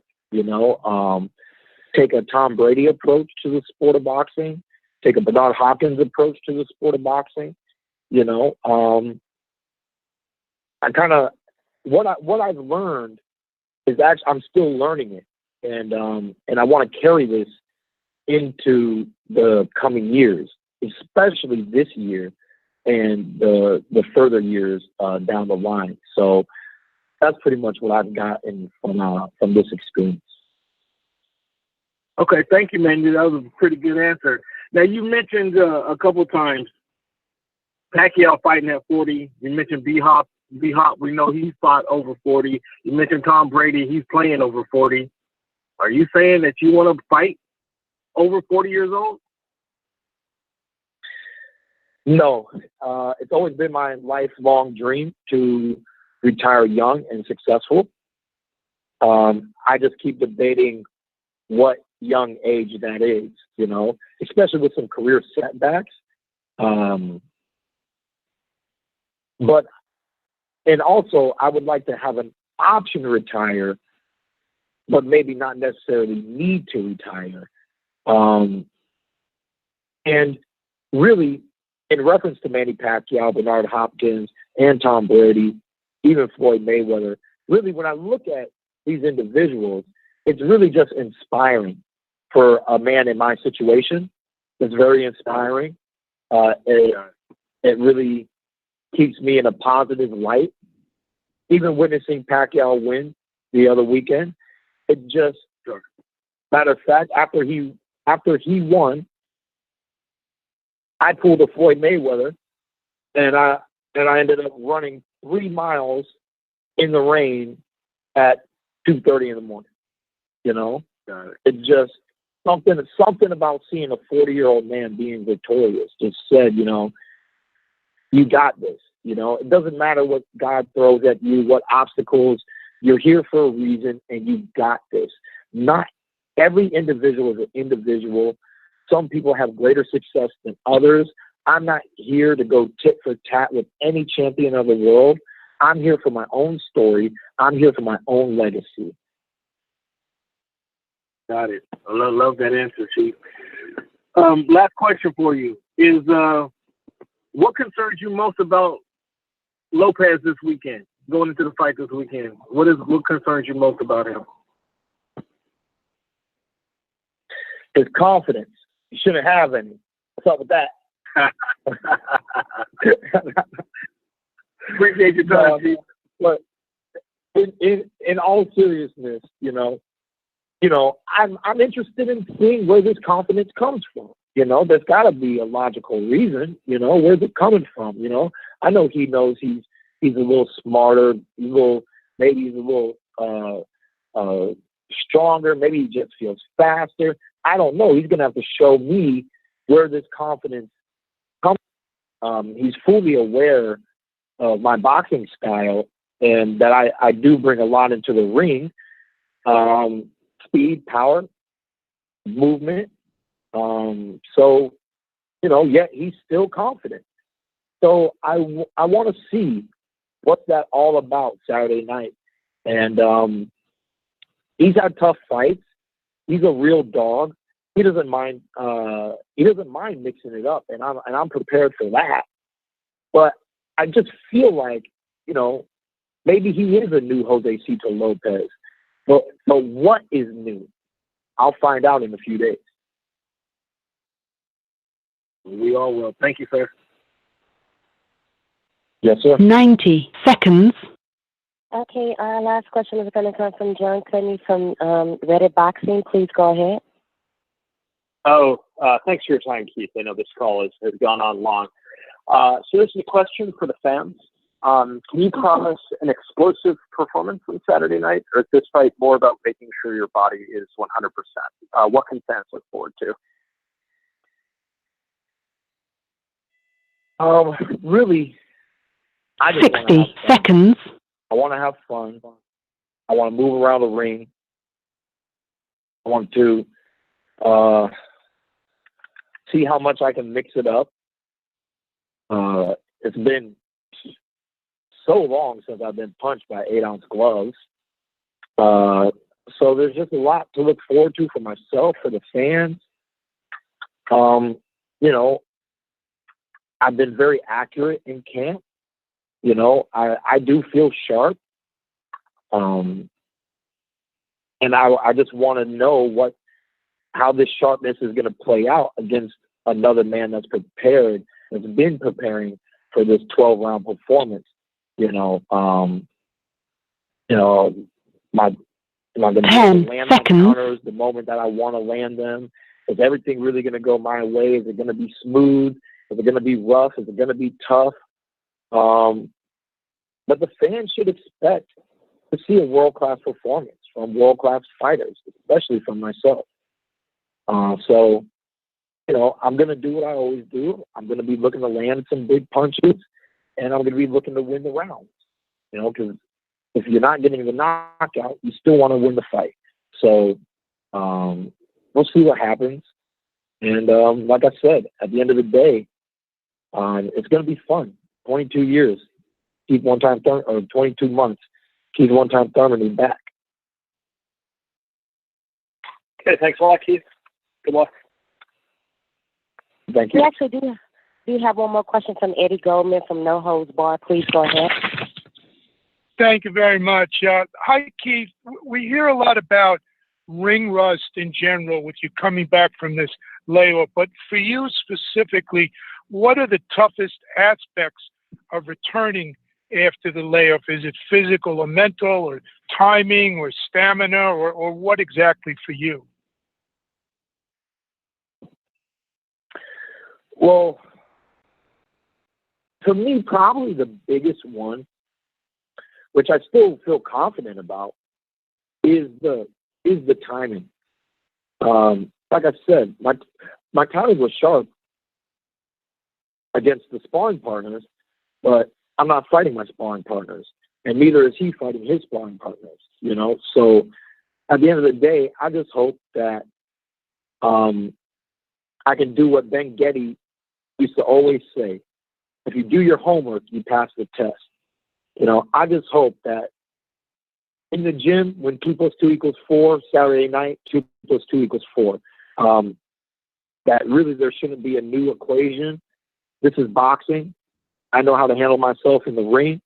take a Tom Brady approach to the sport of boxing, take a Bernard Hopkins approach to the sport of boxing. I kind of, what I've learned is actually, I'm still learning it. And I want to carry this into the coming years, especially this year and the further years down the line. So that's pretty much what I've gotten from this experience. Okay, thank you, man. That was a pretty good answer. Now, you mentioned a couple times Pacquiao fighting at 40. You mentioned B-Hop. B-Hop, we know he's fought over 40. You mentioned Tom Brady. He's playing over 40. Are you saying that you want to fight over 40 years old? No, it's always been my lifelong dream to retire young and successful. I just keep debating what young age that is, you know, especially with some career setbacks. But also I would like to have an option to retire, but maybe not necessarily need to retire. And really, in reference to Manny Pacquiao, Bernard Hopkins, and Tom Brady, even Floyd Mayweather, really when I look at these individuals, it's really just inspiring for a man in my situation. It's very inspiring. It really keeps me in a positive light. Even witnessing Pacquiao win the other weekend, it just, matter of fact, after he won, I pulled a Floyd Mayweather, and I ended up running 3 miles in the rain at 2:30 in the morning. You know, it just something about seeing a 40-year-old man being victorious just said, you know, you got this. You know, it doesn't matter what God throws at you, what obstacles. You're here for a reason, and you got this. Not every individual is an individual. Some people have greater success than others. I'm not here to go tit for tat with any champion of the world. I'm here for my own story. I'm here for my own legacy. Got it. I love that answer, Chief. Last question for you is, what concerns you most about Lopez this weekend, going into the fight this weekend? What concerns you most about him? His confidence. You shouldn't have any. What's up with that? Appreciate your time, Chief. But in all seriousness, you know, I'm interested in seeing where this confidence comes from. You know, there's got to be a logical reason. You know, where's it coming from? You know, I know he knows he's a little smarter. Maybe he's a little stronger. Maybe he just feels faster. I don't know. He's gonna have to show me where this confidence comes from. He's fully aware of my boxing style and that I do bring a lot into the ring. Speed, power, movement. So, you know, yet he's still confident. So I want to see what's that all about Saturday night. And he's had tough fights. He's a real dog. He doesn't mind. He doesn't mind mixing it up, and I'm prepared for that. But I just feel like, you know, maybe he is a new Josesito Lopez. But what is new? I'll find out in a few days. We all will. Thank you, sir. Yes, sir. 90 seconds. Okay, our last question is going to come from John Cudney from Reddit Boxing. Please go ahead. Thanks for your time, Keith. I know this call has gone on long. So this is a question for the fans. Can you promise an explosive performance on Saturday night, or is this fight more about making sure your body is 100%? What can fans look forward to? Really, I just 60 seconds. I want to have fun. I want to move around the ring. I want to see how much I can mix it up. It's been so long since I've been punched by 8-ounce gloves. So there's just a lot to look forward to for myself, for the fans. You know, I've been very accurate in camp. You know, I do feel sharp. And I just want to know how this sharpness is going to play out against another man that's prepared, that's been preparing for this 12-round performance. Am I going to land my counters the moment that I want to land them? Is everything really going to go my way? Is it going to be smooth? Is it going to be rough? Is it going to be tough? But the fans should expect to see a world-class performance from world-class fighters, especially from myself. So, you know, I'm going to do what I always do. I'm going to be looking to land some big punches, and I'm going to be looking to win the rounds, you know, because if you're not getting the knockout, you still want to win the fight. So we'll see what happens. And like I said, at the end of the day, it's going to be fun. 22 years, Keith one-time or 22 months, Keith one-time Thurman is back. Okay, thanks a lot, Keith. Good luck. Thank you. We actually do have one more question from Eddie Goldman from No Holds Bar. Please go ahead. Thank you very much. Hi, Keith. We hear a lot about ring rust in general with you coming back from this layoff, but for you specifically, what are the toughest aspects of returning after the layoff? Is it physical or mental or timing or stamina or what exactly for you? Well, for me, probably the biggest one, which I still feel confident about, is the timing. Like I said, my timing was sharp against the sparring partners, but I'm not fighting my sparring partners, and neither is he fighting his sparring partners, you know? So at the end of the day, I just hope that I can do what Ben Getty used to always say: if you do your homework, you pass the test. You know, I just hope that in the gym, when 2 + 2 = 4, Saturday night, 2 + 2 = 4, that really there shouldn't be a new equation. This is boxing. I know how to handle myself in the ring.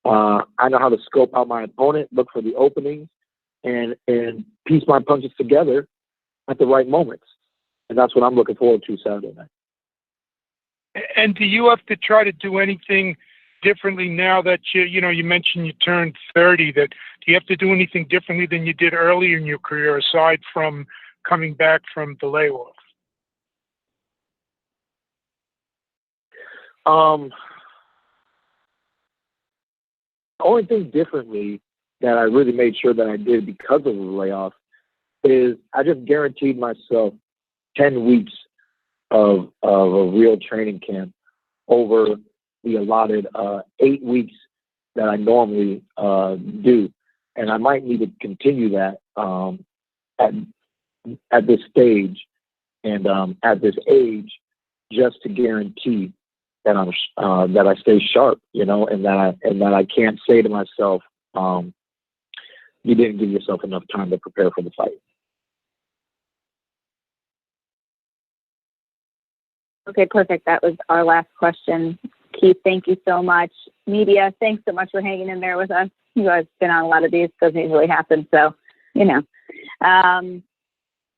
I know how to scope out my opponent, look for the openings, and piece my punches together at the right moments. And that's what I'm looking forward to Saturday night. And do you have to try to do anything differently now that you mentioned you turned 30? That do you have to do anything differently than you did earlier in your career, aside from coming back from the layoff? The only thing differently that I really made sure that I did because of the layoff is I just guaranteed myself 10 weeks of a real training camp over the allotted 8 weeks that I normally do. And I might need to continue that at this stage and at this age, just to guarantee that that I stay sharp, you know, and that I can't say to myself, you didn't give yourself enough time to prepare for the fight. Okay, perfect. That was our last question. Keith, thank you so much. Media, thanks so much for hanging in there with us. You guys have been on a lot of these. Doesn't usually happen, so, you know.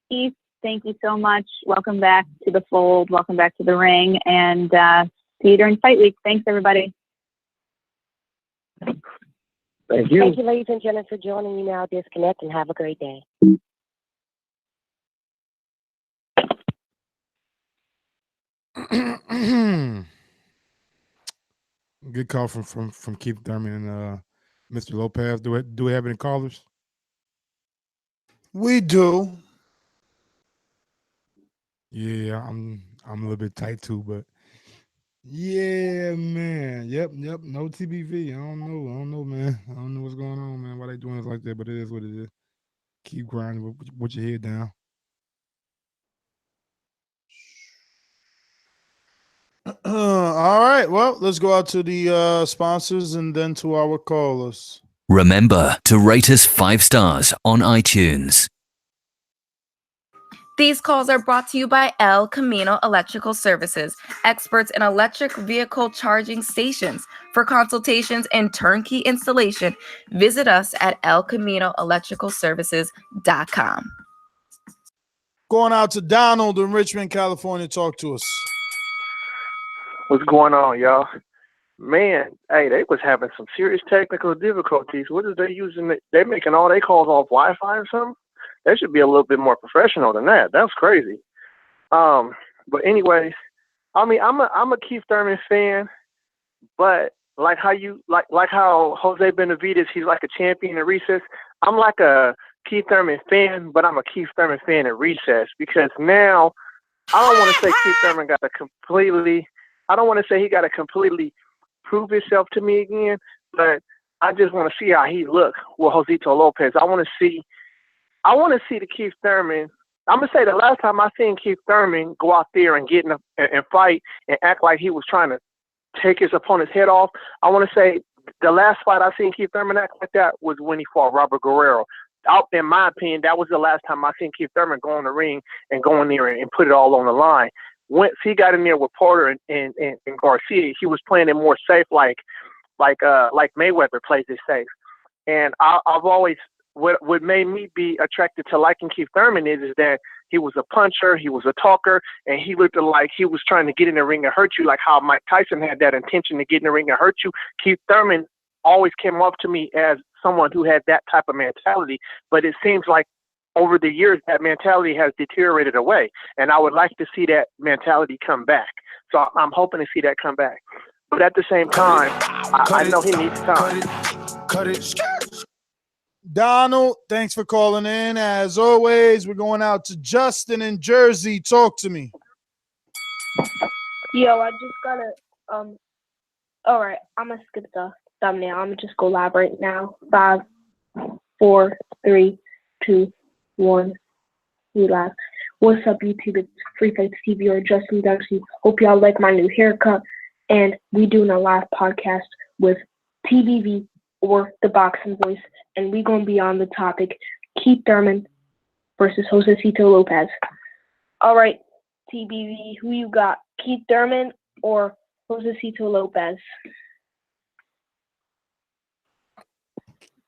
Keith, thank you so much. Welcome back to the fold. Welcome back to the ring. And see you during fight week. Thanks, everybody. Thank you. Thank you, ladies and gentlemen, for joining me. Now disconnect and have a great day. Good call from Keith Thurman and Mr. Lopez. Do we have any callers? We do. Yeah, I'm a little bit tight too, but yeah, man. Yep. No TBV. I don't know, man. I don't know what's going on, man. Why they doing it like that? But it is what it is. Keep grinding with your head down. All right. Well, let's go out to the sponsors and then to our callers. Remember to rate us 5 stars on iTunes. These calls are brought to you by El Camino Electrical Services, experts in electric vehicle charging stations. For consultations and turnkey installation, visit us at elcaminoelectricalservices.com. Going out to Donald in Richmond, California. Talk to us. What's going on, y'all? Man, hey, they was having some serious technical difficulties. What is they using? They making all their calls off Wi-Fi or something? They should be a little bit more professional than that. That's crazy. But anyways, I mean, I'm a Keith Thurman fan, but like how Jose Benavidez, he's like a champion in recess. I'm like a Keith Thurman fan, but I'm a Keith Thurman fan at recess because now I don't want to say Keith Thurman I don't want to say he got to completely prove himself to me again, but I just want to see how he look with Josesito Lopez. I want to see the Keith Thurman. I'm gonna say the last time I seen Keith Thurman go out there and get and fight and act like he was trying to take his opponent's head off. I want to say the last fight I seen Keith Thurman act like that was when he fought Robert Guerrero. In my opinion, that was the last time I seen Keith Thurman go in the ring and go in there and put it all on the line. Once he got in there with Porter and Garcia, he was playing it more safe, like Mayweather plays it safe. And I've always what made me be attracted to liking Keith Thurman is that he was a puncher, he was a talker, and he looked like he was trying to get in the ring and hurt you, like how Mike Tyson had that intention to get in the ring and hurt you. Keith Thurman always came off to me as someone who had that type of mentality, but it seems like over the years that mentality has deteriorated away, and I would like to see that mentality come back. So I'm hoping to see that come back. But at the same time, I know he needs time. Cut it. Donald, thanks for calling in. As always, we're going out to Justin in Jersey. Talk to me. Yo, I just gotta all right, I'm gonna skip the thumbnail. I'm gonna just go live right now. 5, 4, 3, 2, 1. We live. What's up, YouTube? It's Free Fights TV or Justin Dempsey. Hope y'all like my new haircut. And we doing a live podcast with TBV or The Boxing Voice, and we gonna be on the topic Keith Thurman versus Josesito Lopez. All right, TBV, who you got? Keith Thurman or Josesito Lopez?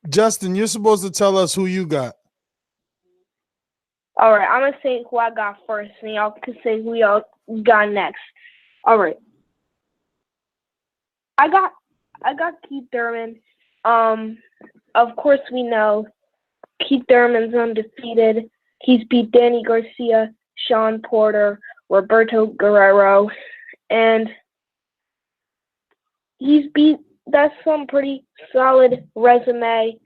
Justin, you're supposed to tell us who you got. All right, I'm gonna say who I got first, and y'all can say who y'all got next. All right, I got Keith Thurman. Of course we know Keith Thurman's undefeated. He's beat Danny Garcia, Sean Porter, Roberto Guerrero, and that's some pretty solid resume.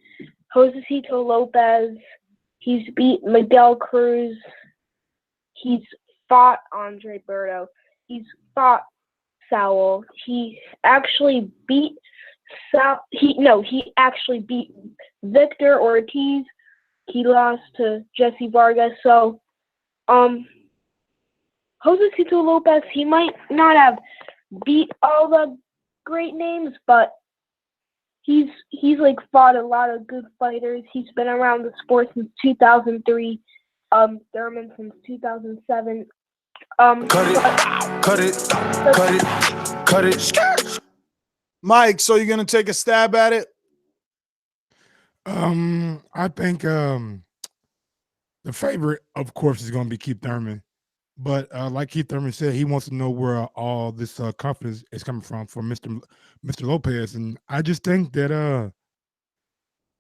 Josesito Lopez, he's beat Miguel Cruz, he's fought Andre Berto, he's fought Saul. He actually beat Victor Ortiz. He lost to Jesse Vargas. So, Josesito Lopez, he might not have beat all the great names, but he's like fought a lot of good fighters. He's been around the sport since 2003. Thurman since 2007. Cut it. Mike, so you're gonna take a stab at it? I think the favorite, of course, is gonna be Keith Thurman. But like Keith Thurman said, he wants to know where all this confidence is coming from for Mr. Lopez, and I just think that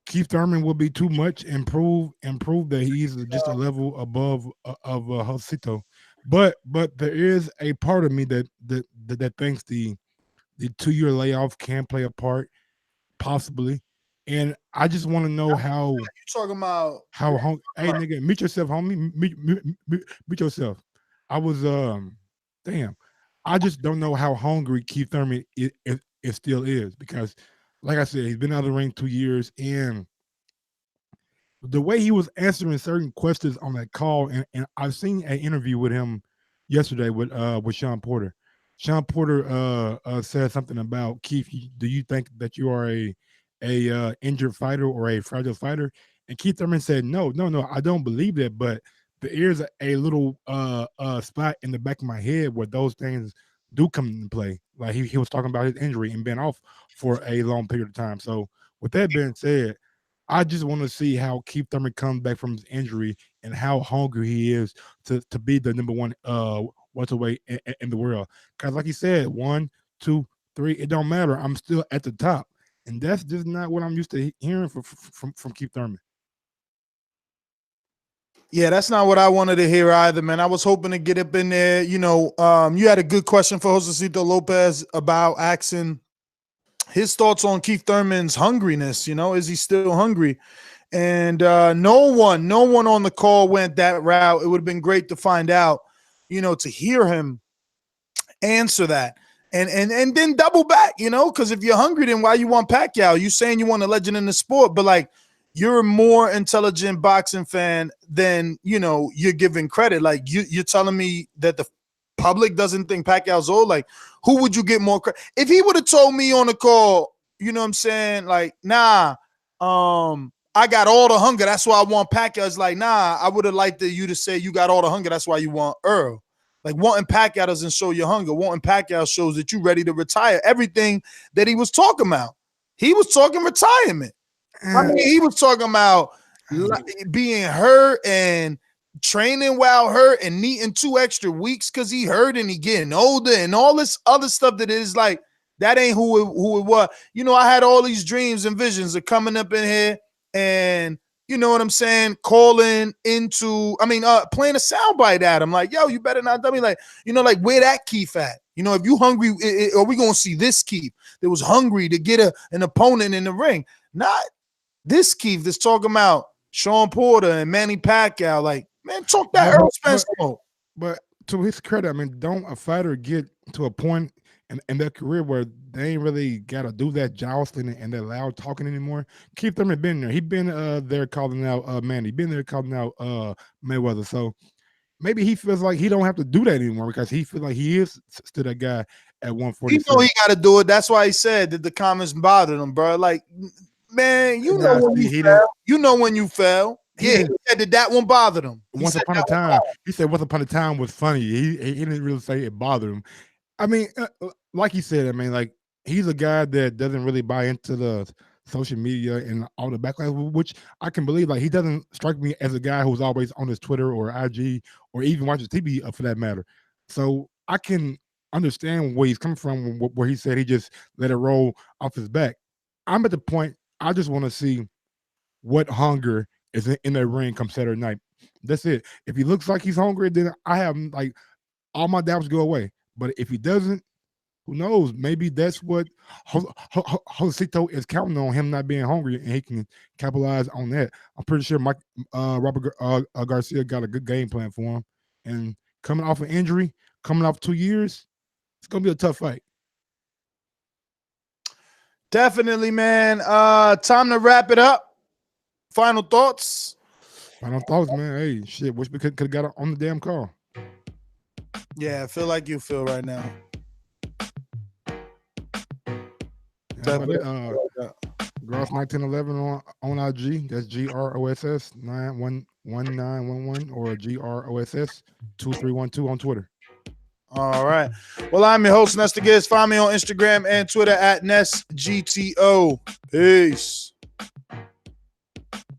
Keith Thurman will be too much and prove that he's just a level above of Josesito. But there is a part of me that thinks the 2-year layoff can play a part, possibly. And I just want to know how you talking about hey nigga, meet yourself, homie. Meet yourself. I was I just don't know how hungry Keith Thurman it still is, because like I said, he's been out of the ring 2 years, and the way he was answering certain questions on that call, and I've seen an interview with him yesterday with Sean Porter. Sean Porter said something about, Keith, do you think that you are a injured fighter or a fragile fighter? And Keith Thurman said, no, I don't believe that, but there is a little spot in the back of my head where those things do come into play. Like he was talking about his injury and being off for a long period of time. So with that being said, I just want to see how Keith Thurman comes back from his injury and how hungry he is to be the number one welterweight in the world. Because like he said, 1, 2, 3, it don't matter. I'm still at the top. And that's just not what I'm used to hearing from Keith Thurman. Yeah, that's not what I wanted to hear either, man. I was hoping to get up in there. You know, you had a good question for Josesito Lopez about asking his thoughts on Keith Thurman's hungriness. You know, is he still hungry? And no one on the call went that route. It would have been great to find out, to hear him answer that. And then double back, because if you're hungry, then why you want Pacquiao? You saying you want a legend in the sport, but like you're a more intelligent boxing fan than you're giving credit. Like you're telling me that the public doesn't think Pacquiao's old. Like, who would you get more credit? If he would have told me on the call, you know what I'm saying? Like, nah, I got all the hunger. That's why I want Pacquiao. It's like, nah, I would have liked you to say you got all the hunger. That's why you want Earl. Like, wanting Pacquiao doesn't show your hunger. Wanting Pacquiao shows that you're ready to retire. Everything that he was talking about. He was talking retirement. I mean, he was talking about being hurt and training while hurt and needing 2 extra weeks because he hurt and he getting older and all this other stuff that is like, that ain't who it was. I had all these dreams and visions of coming up in here and, you know what I'm saying, calling into, playing a soundbite at him. Like, yo, you better not tell me, like, like where that Keith at? If you hungry, are we going to see this Keith that was hungry to get an opponent in the ring? Not this Keith that's talking about Sean Porter and Manny Pacquiao. Like, man, talk that Earl Spence. But to his credit, don't a fighter get to a point in their career where they ain't really got to do that jousting and that loud talking anymore? Keith Thurman been there. He been there calling out Manny. Been there calling out Mayweather. So maybe he feels like he don't have to do that anymore because he feels like he is still that guy at 140. He got to do it. That's why he said that the comments bothered him, bro. Like, man, when you fell. Yeah, he said that one bothered him. Once upon a time, he said once upon a time was funny. He didn't really say it bothered him. Like he said, like he's a guy that doesn't really buy into the social media and all the backlash, which I can believe. Like, he doesn't strike me as a guy who's always on his Twitter or IG or even watches TV for that matter. So I can understand where he's coming from, where he said he just let it roll off his back. I'm at the point I just want to see what hunger is in that ring come Saturday night. That's it. If he looks like he's hungry, then I have like all my doubts go away. But if he doesn't, who knows? Maybe that's what Josesito is counting on, him not being hungry, and he can capitalize on that. I'm pretty sure Robert Garcia got a good game plan for him. And coming off an injury, coming off 2 years, it's going to be a tough fight. Definitely, man. Time to wrap it up. Final thoughts? Final thoughts, man. Hey, shit, wish we could have got on the damn call. Yeah, I feel like you feel right now. Gross 1911 on IG. That's GROSS 91911 or GROSS 2312 on Twitter. All right. Well, I'm your host, Nesta Gibbs. Find me on Instagram and Twitter at NestGTO. Peace.